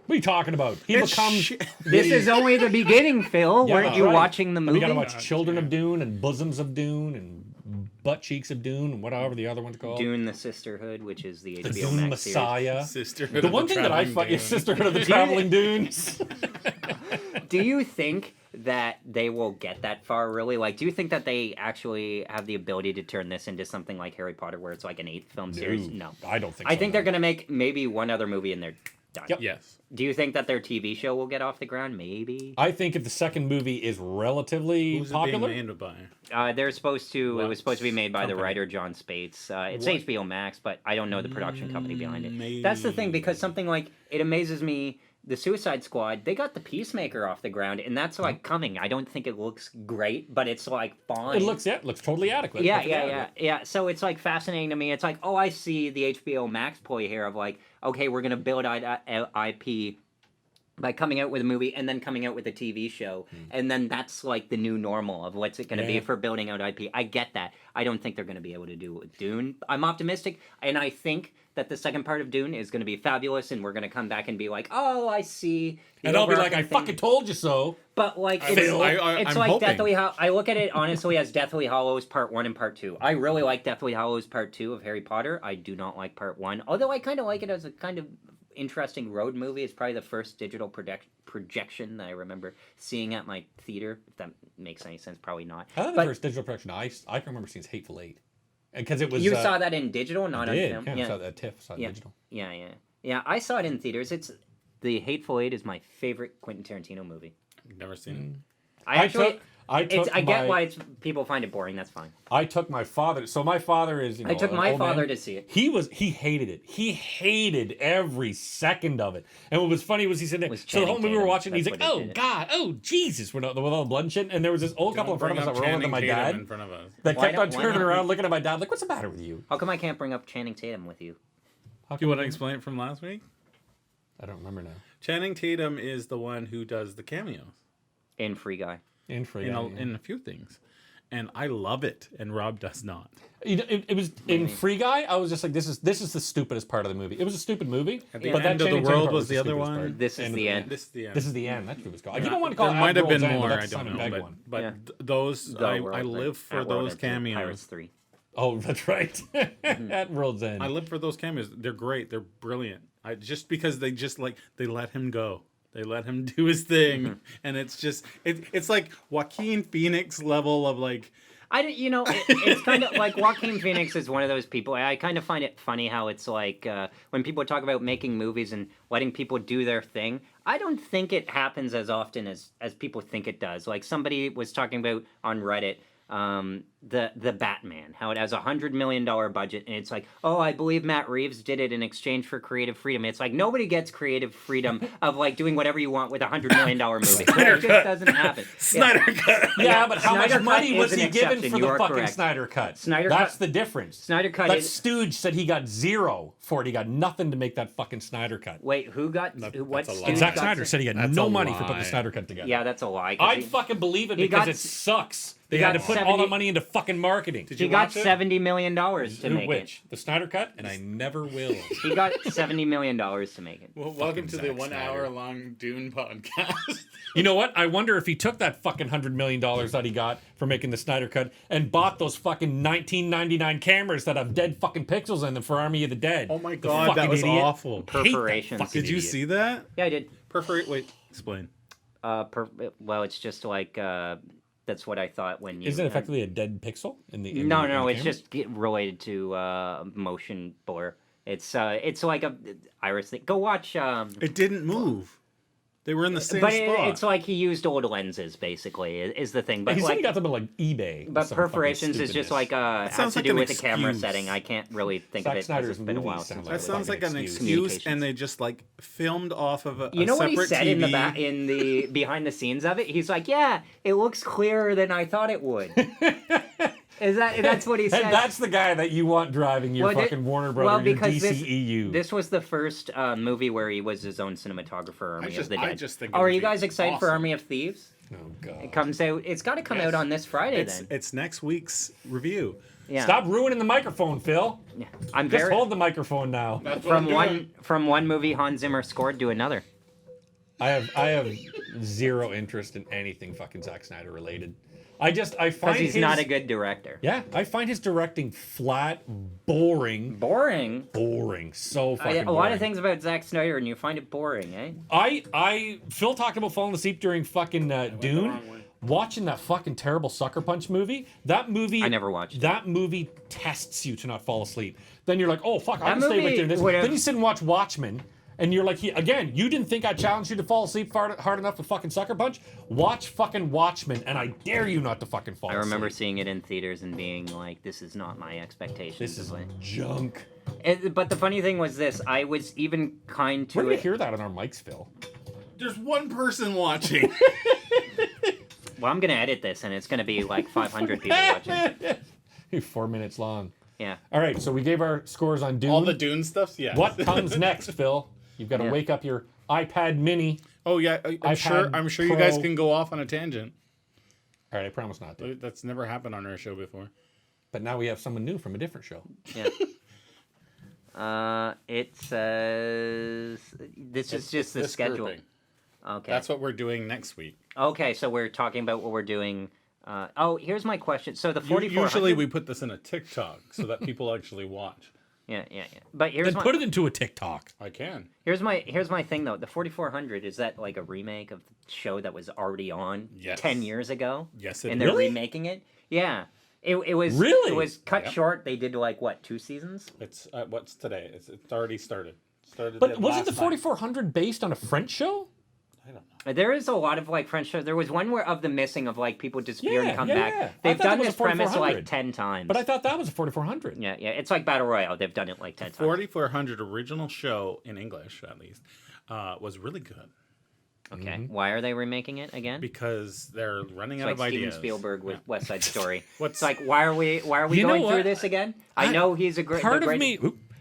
What are you talking about? He It's becomes. shit. This is only the beginning, Phil. Yeah, Weren't you right. watching the And movie? we gotta watch Children of Dune and Bosoms of Dune and Butt Cheeks of Dune and whatever the other one's called. Dune the Sisterhood, which is the The HBO Dune Max series. Messiah. Sisterhood The of one the thing that I Traveling find is Dune. Sisterhood of the Traveling Dunes. Do you think that they will get that far, really? Like, do you think that they actually have the ability to turn this into something like Harry Potter, where it's like an 8-film series? No. I don't think I so, think no. they're going to make maybe one other movie and they're done. Yep. Yes. Do you think that their TV show will get off the ground? Maybe. I think if the second movie is relatively Who's popular, it being made by? They're supposed to. It What was supposed to be made by the company? writer John Spates. It's What? HBO Max, but I don't know the production company behind it. Maybe. That's the thing, because something like it amazes me the Suicide Squad, they got the Peacemaker off the ground, and that's like coming. I don't think it looks great, but it's like fine. It looks totally adequate. Yeah, Perfectly yeah, adequate. yeah. So it's like fascinating to me. It's like, oh, I see the HBO Max ploy here of like, okay, we're gonna build IP by coming out with a movie and then coming out with a TV show, and then that's like the new normal of what's it going to be for building out IP. I get that. I don't think they're going to be able to do it with Dune. I'm optimistic, and I think that the second part of Dune is going to be fabulous, and we're going to come back and be like, oh, I see. And I'll be like, I fucking told you so. But like, I'm it's like hoping. Deathly Hollows. I look at it honestly as Deathly Hollows Part 1 and Part 2. I really like Deathly Hollows Part 2 of Harry Potter. I do not like Part 1, although I kind of like it as a kind of interesting road movie. It's probably the first digital projection that I remember seeing at my theater. If that makes any sense, probably not. I thought the first digital projection I can remember seeing is Hateful Eight, because it was you saw that in digital, not on film. Yeah, I saw that at TIFF. Saw it in digital. Yeah. I saw it in theaters. It's the Hateful Eight is my favorite Quentin Tarantino movie. Never seen I get why people find it boring. That's fine. I took my father. So my father is. I took my father to see it. He hated it. He hated every second of it. And what was funny was he said that. So the whole movie we were watching, he's like, "Oh God, oh Jesus," with all the blood and shit. And there was this old couple in front of us that were older than my dad in front of us. that kept on turning around, looking at my dad, like, "What's the matter with you?" How come I can't bring up Channing Tatum with you? Do you want to explain it from last week? I don't remember now. Channing Tatum is the one who does the cameos In Free Guy. In Free in Guy, in a few things, and I love it, and Rob does not. It was in Free Guy. I was just like, this is the stupidest part of the movie. It was a stupid movie. At the but end that of the Channing Tatum world part was the other stupidest one. part. This is the end. This is the end. This is the end. That movie was called. I didn't want to call There it might have been World's End, more. but I that's don't Simon know, Pegg but, one. but those I live for those cameos. Pirates 3. Oh, that's right. At World's End. I live for those cameos. They're great. They're brilliant. Just because they let him go. They let him do his thing, and it's just it's like Joaquin Phoenix level of like. It's kind of like Joaquin Phoenix is one of those people. I kind of find it funny how it's like when people talk about making movies and letting people do their thing. I don't think it happens as often as people think it does. Like somebody was talking about on Reddit. The Batman, how it has $100 million budget, and it's like, oh, I believe Matt Reeves did it in exchange for creative freedom. It's like nobody gets creative freedom of like doing whatever you want with $100 million movie. It just doesn't happen. Snyder Cut. Yeah, but how Snyder much money Cut was is he an given exception. for You the are fucking correct. Snyder Cut? Snyder That's Cut- the difference. Snyder Cut That is- stooge said he got zero for it. He got nothing to make that fucking Snyder Cut. Wait, who got That's what? a lie. stooge And Zack got Snyder s- said he got That's no a money for putting lie. the Snyder Cut together. Yeah, that's a lie. I'd fucking believe it he because got it sucks. They he had to got put all 70 the money into fucking marketing. Did He you got watch it? $70 million to make Which? The Snyder Cut? And I never will. it. He got $70 million to make it. Well, welcome to the Zack 1 Snyder. hour long Dune podcast. You know what? I wonder if he took that fucking $100 million that he got for making the Snyder Cut and bought those fucking 1999 cameras that have dead fucking pixels in them for Army of the Dead. Oh my The god, that fucking was idiot. awful. Hate that Perforations. fucking Did you idiot. see that? Yeah, I did. Wait, explain. Well, it's just like that's what I thought when you. Isn't it effectively a dead pixel in the? in No, the it's camera? just related to motion blur. It's like a iris thing. Go watch. It didn't move. They were in the same But spot. it's like he used old lenses, basically, is the thing. But He said like, he got them on like eBay. but some fucking perforations is just like stupidness. has sounds to like do an with the camera excuse. setting. I can't really think Zack of it because Snyder's it's been a while movies since. sound I that sounds like an excuse. excuse, Communications. and they just like filmed off of a You know what he separate said TV. in the in the behind the scenes of it? He's like, "Yeah, it looks clearer than I thought it would." That's what he said? And that's the guy that you want driving your Well, fucking Warner Brothers, your because DCEU. This was the first movie where he was his own cinematographer. Army of the Dead. I just think. Oh, are you guys excited for Army of Thieves? oh god! It comes out. It's got to come out on this Friday then. It's next week's review. Yeah. Stop ruining the microphone, Phil. Yeah. I'm Just very hold the microphone now. from one movie Hans Zimmer scored to another. I have zero interest in anything fucking Zack Snyder related. I find Because he's his, not a good director. Yeah, I find his directing flat, boring, Boring. so fucking A lot boring. of things about Zack Snyder, and you find it boring, eh? Phil talked about falling asleep during fucking Dune. wrong way. Watching that fucking terrible Sucker Punch movie. That movie. I never watched it. That movie tests you to not fall asleep. Then you're like, oh fuck, I That can stay right movie there. This. would've- Then you sit and watch Watchmen. And you're like, again, you didn't think I challenged you to fall asleep hard enough with fucking Sucker Punch? Watch fucking Watchmen, and I dare you not to fucking fall I asleep. remember seeing it in theaters and being like, "This is not my expectations." This is of it. junk. But the funny thing was this: I was even kind Where to did we it. hear that on our mics, Phil? There's one person watching. Well, I'm gonna edit this, and it's gonna be like 500 people watching. 4 minutes long. Yeah. All right, so we gave our scores on Dune. All the Dune stuff, yeah. What comes next, Phil? You've got to Yeah. wake up your iPad Mini. Oh yeah, I'm sure iPad you guys Pro. can go off on a tangent. All right, I promise not to. That's never happened on our show before. But now we have someone new from a different show. Yeah. It says this is just the This schedule. grouping. Okay. That's what we're doing next week. Okay, so we're talking about what we're doing. Here's my question. So the 4400. Usually we put this in a TikTok so that people actually watch. Yeah. But here's Then my put it into a TikTok. I can. here's my thing though. The 4400, is that like a remake of the show that was already on Yes. 10 years ago? Yes, it And is. they're Really? remaking it? Yeah. It was Really? It was cut Yep. short. They did like what, 2 seasons? It's what's today? It's already started. But wasn't the last night. 4400 based on a French show? I don't know. There is a lot of like French shows. There was one where of the missing of like people disappear Yeah, and come yeah, back. yeah. I They've thought that done was this a premise 4400. like 10 times. But I thought that was a 4400. Yeah. It's like Battle Royale. They've done it like 10 times. 4400 original show in English at least was really good Okay. Why are they remaking it again? because they're running It's out like of Steven ideas. Spielberg with West Side Story. What's- It's like why are we You know going through what? this again? I know he's a great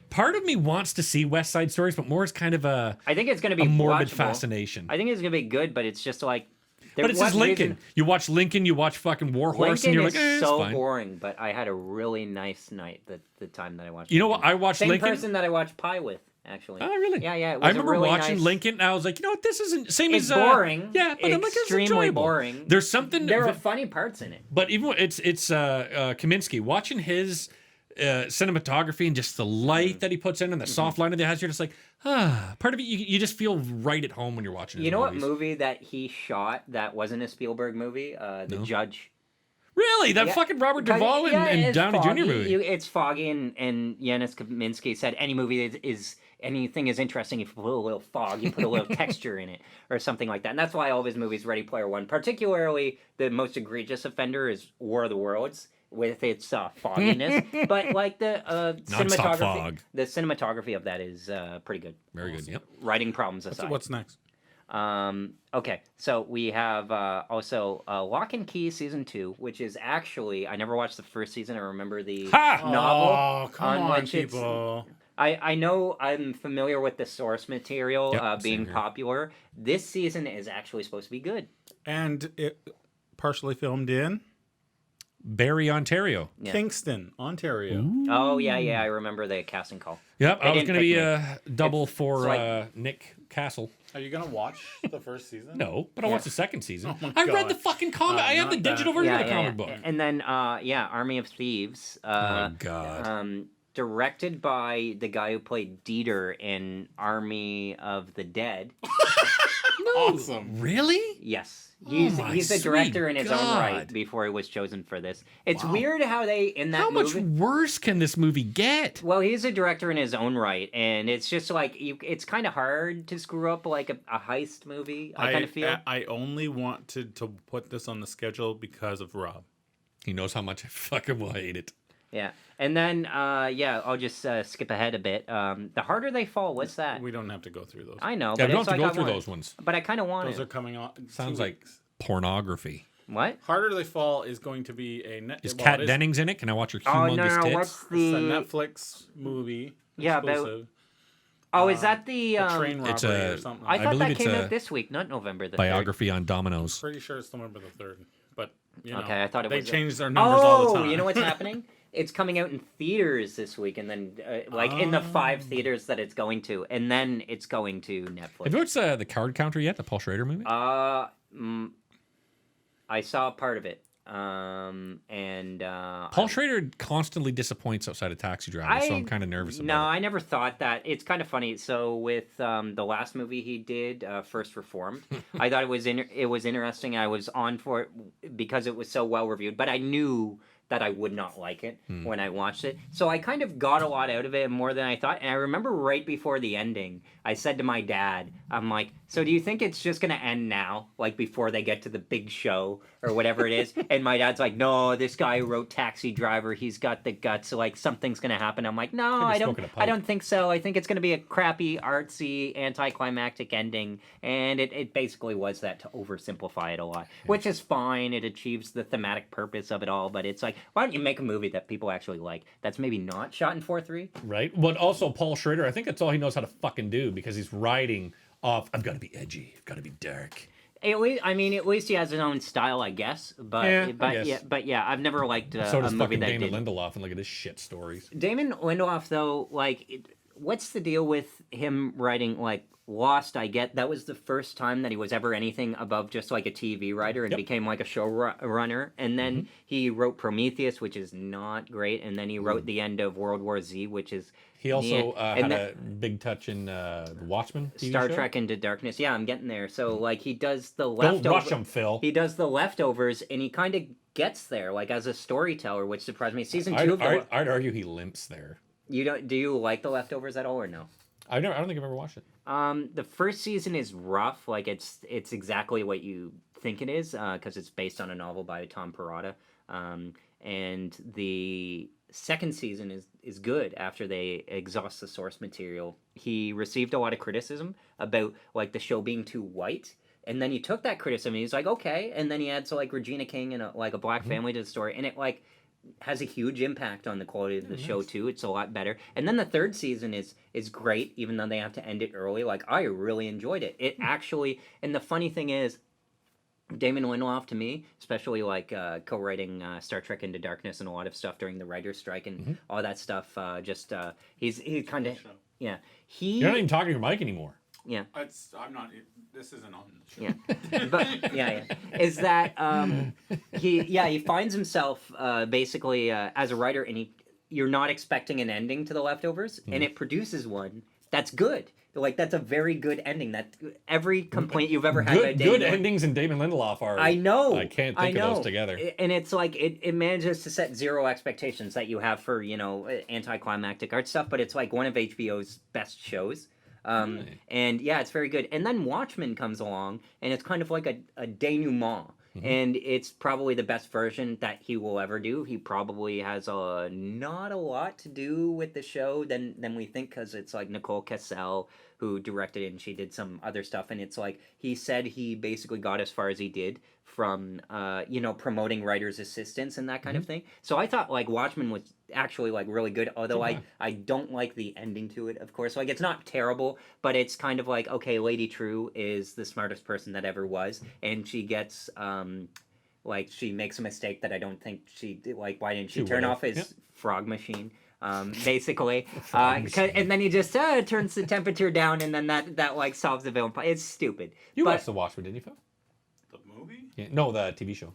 Part of me wants to see West Side Stories, but more is kind of a I think it's going to be morbid watchable. fascination. I think it's going to be good, but it's just like But it's just what Lincoln. reason- You watch Lincoln, you watch fucking War Horse, Lincoln and you're is like, it's so fine. boring, but I had a really nice night the time that I watched. You know what? Lincoln. I watched Same Lincoln. person that I watched Pie with, actually. Oh, really? Yeah. It was I a remember really watching nice... Lincoln, and I was like, you know what? This isn't same It's as boring. Yeah, but I'm like, it's Extremely enjoyable. boring. There's something. There are funny parts in it. But even it's Kaminsky watching his cinematography and just the light that he puts in and the soft lighting that he has, you're just like, part of it you just feel right at home when you're watching. You know what movies. movie that he shot that wasn't a Spielberg movie? The Judge. Really? That Yeah. fucking Robert Duvall and it's Downey foggy. Jr. movie. It's foggy, and Janusz Kaminski said any movie is anything is interesting if you put a little fog, you put a little texture in it, or something like that. And that's why all of his movies, Ready Player One, particularly the most egregious offender is War of the Worlds with its fogginess. But like the Non-stop cinematography, fog. the cinematography of that is pretty good. Very good. Yep. Writing problems aside. What's next? Okay, so we have also Lock and Key season 2, which is actually I never watched the first season. I remember the Ha! novel. Oh, come on, which it's- people. I know I'm familiar with the source material Yep, same being here. popular. This season is actually supposed to be good. And it partially filmed in Barrie, Ontario. Yeah. Kingston, Ontario. Oh yeah, I remember the casting call. Yep, I was didn't going to be pick a double for it's like- Nick Castle. Are you gonna watch the first season? No, but I watched the second season. Oh my I read God. the fucking comic. I have the not that. digital version of the comic book. And then Army of Thieves. Oh my God. Directed by the guy who played Dieter in Army of the Dead. Awesome. Really? Yes. my He's a director sweet in his own God. right before he was chosen for this. It's weird how they in that How much movie. worse can this movie get? Well, he's a director in his own right, and it's just like it's kind of hard to screw up like a heist movie. I kind of feel. I only wanted to put this on the schedule because of Rob. He knows how much I fucking will hate it. Yeah, and then I'll just skip ahead a bit. The Harder They Fall. What's that? We don't have to go through those. I know, Yeah, but we don't it's have to like go through want- those ones. But I kind of want Those it. are coming on. in Sounds 2 like weeks. pornography. What? Harder They Fall is going to be a net. Is well, Kat it is- Dennings in it? Can I watch her Oh humongous no! tits? What's It's the? a Netflix movie. Yeah, about- exclusive. Oh, is that the? A train robbery It's or something. I I thought believe that it's came a out this week, not November the 3rd. Biography on Dominoes. Pretty sure it's November the 3rd, but you know, Okay, I thought it they was change their numbers all the time. You know what's happening? It's coming out in theaters this week, and then in the 5 theaters that it's going to, and then it's going to Netflix. Have you watched The Card Counter yet? The Paul Schrader movie? I saw part of it, Paul Schrader constantly disappoints outside of Taxi Driver, so I'm kind of nervous about No, it. I never thought that. It's kind of funny. So with the last movie he did, First Reformed, I thought it was interesting. I was on for it because it was so well reviewed, but I knew that I would not like it when I watched it. So I kind of got a lot out of it, more than I thought. And I remember right before the ending, I said to my dad, I'm like, So do you think it's just gonna end now, like before they get to the big show or whatever it is? And my dad's like, no, this guy who wrote Taxi Driver, he's got the guts. So like something's gonna happen. I'm like, no, Think I he's don't. smoking a pipe. I don't think so. I think it's gonna be a crappy, artsy, anticlimactic ending, and it basically was that to oversimplify it a lot, which is fine. It achieves the thematic purpose of it all, but it's like, why don't you make a movie that people actually like? That's maybe not shot in 4:3. Right? But also Paul Schrader, I think that's all he knows how to fucking do because he's riding off. I've got to be edgy. I've got to be dark. At least he has his own style, I guess. But Yeah, I guess. yeah, I've never liked So a does movie fucking that Damon did. Lindelof, and look at his shit stories. Damon Lindelof, though, what's the deal with him writing Lost? I get that was the first time that he was ever anything above just like a TV writer and Yep. became like a showrunner. And then he wrote Prometheus, which is not great. And then he wrote the end of World War Z, which is He also and had then- a big touch in the Watchmen TV Star show. Trek Into Darkness. Yeah, I'm getting there. So he does the Don't leftover. rush him, Phil. He does the leftovers, and he kind of gets there, as a storyteller, which surprised me. Season 2 of the I'd argue he limps there. you don't do you like the leftovers at all or no? I don't think I've ever watched it. The first season is rough. It's exactly what you think it is, because it's based on a novel by Tom Perrotta. And the second season is good after they exhaust the source material. He received a lot of criticism about the show being too white. And then he took that criticism and he's like, okay. And then he adds Regina King and a black family to the story. And it has a huge impact on the quality of the show too. It's a lot better. And then the third season is great, even though they have to end it early. I really enjoyed it. It actually, and the funny thing is, Damon Lindelof to me, especially co-writing Star Trek Into Darkness and a lot of stuff during the writer's strike and all that stuff. He kind of You're not even talking to your mic anymore. yeah. I'm not. This isn't on the show. Yeah, but is that he finds himself basically as a writer, and you're not expecting an ending to the leftovers, and it produces one that's good. That's a very good ending. That every complaint you've ever had about Good endings in Damon Lindelof are. I know. I can't think of those together. And it's it manages to set zero expectations that you have for anticlimactic art stuff, but it's one of HBO's best shows. And yeah, it's very good. And then Watchmen comes along, and it's kind of like a denouement. And it's probably the best version that he will ever do. He probably has not a lot to do with the show than we think, because it's Nicole Kassell who directed it, and she did some other stuff. And it's he said he basically got as far as he did from promoting writers' assistants and that kind of thing. So I thought Watchmen was actually really good, although I don't like the ending to it, of course. It's not terrible, but it's kind of okay, Lady True is the smartest person that ever was, and she gets she makes a mistake that I don't think she did. Why didn't she turn off his frog machine? Basically, and then he just turns the temperature down, and then that solves the villain. It's stupid. You But- watched The Watchmen, didn't you, Phil? The movie? Yeah. No, the TV show.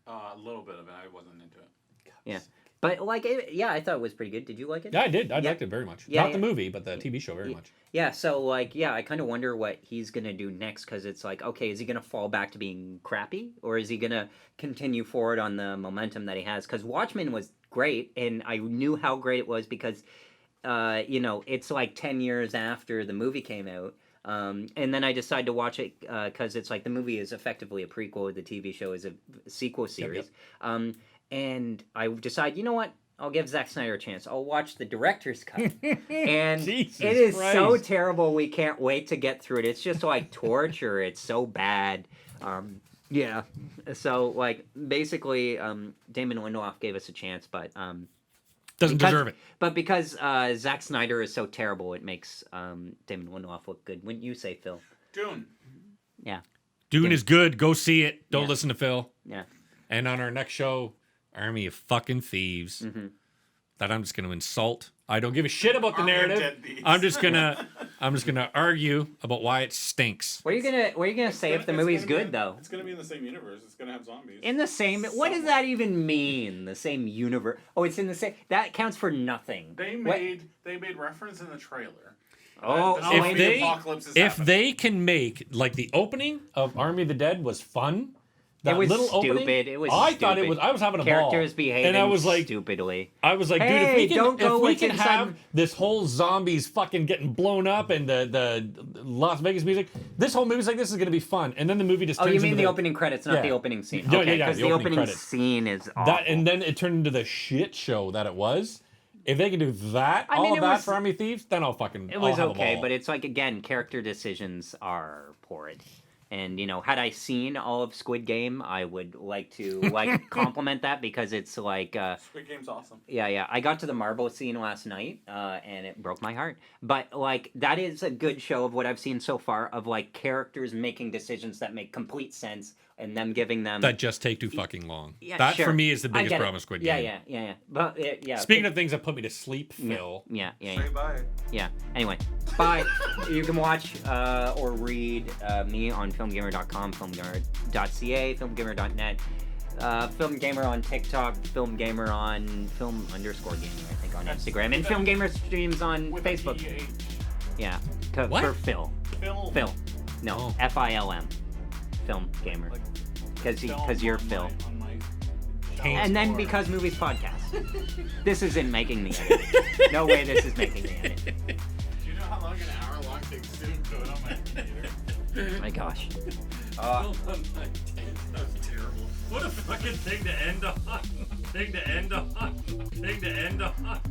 A little bit of it. I wasn't into it. Yeah, but I thought it was pretty good. Did you like it? Yeah, I did. I Yeah. liked it very much. Yeah, Not yeah. the movie, but the TV show very much. Yeah, so I kind of wonder what he's gonna do next, because it's okay, is he gonna fall back to being crappy, or is he gonna continue forward on the momentum that he has? Because Watchmen was great, and I knew how great it was because, it's 10 years after the movie came out. And then I decided to watch it because it's the movie is effectively a prequel, the TV show is a sequel series. And I decided, you know what? I'll give Zack Snyder a chance. I'll watch the director's cut. And Jesus it is so Christ. terrible, we can't wait to get through it. It's just torture. It's so bad. Yeah. So, basically, Damon Lindelof gave us a chance, but... Doesn't deserve it. But because Zack Snyder is so terrible, it makes Damon Lindelof look good. Wouldn't you say, Phil? Dune. Yeah. Dune is good. Go see it. Don't Yeah. listen to Phil. Yeah. And on our next show, Army of fucking Thieves. That I'm just going to insult. I don't give a shit about the Army of narrative. Deadbeats. I'm just gonna argue about why it stinks. What are you gonna say if the movie's good though? It's gonna be in the same universe. It's gonna have zombies. In the same. What does that even mean? The same universe? Oh, it's in the same. That counts for nothing. They What- made reference in the trailer. Oh, The oh, zombie and they- apocalypse is If happening. they can make the opening of Army of the Dead was fun, That it was little stupid. opening, It was. I stupid. thought it was. I was having a Characters ball, behaving and I was like, stupidly. dude, if Hey, we can, don't go if we what's can inside- have this whole zombies fucking getting blown up and the Las Vegas music, this whole movie's like this is gonna be fun. And then the movie just Oh, turns you mean into the opening credits, not Yeah. the opening scene? Yeah, Okay, yeah, because the the opening opening credits. scene is awful. that, and then it turned into the shit show that it was. If they can do that, I mean, all it of that was- for Army Thieves, then I'll fucking. It was I'll have a okay, ball. but it's like again, character decisions are horrid. And had I seen all of Squid Game, I would like to compliment that because it's like Squid Game's awesome. yeah. I got to the marble scene last night, and it broke my heart. But like that is a good show of what I've seen so far of like characters making decisions that make complete sense and them giving them that just take too fucking long. Yeah, that sure. for me is the I biggest get it. problem with Squid Game. Yeah. But yeah. Speaking of things that put me to sleep, Phil. Yeah. Say bye. Yeah. Anyway, bye. You can watch or read me on filmgamer.com, filmgamer.ca, filmgamer.net, filmgamer on TikTok, filmgamer on film_gamer, I think, on Instagram, and filmgamer streams on Facebook. Yeah. What? For Phil. Film. Phil. No. Oh. FILM. Film gamer. Like, Because you're Phil. On my Can't- And then because movies podcast. This isn't making the edit. No way this is making the edit. Do you know how long an hour-long thing is to on my computer? My gosh. That was terrible. What a fucking thing to end on. Thing to end on. Thing to end on.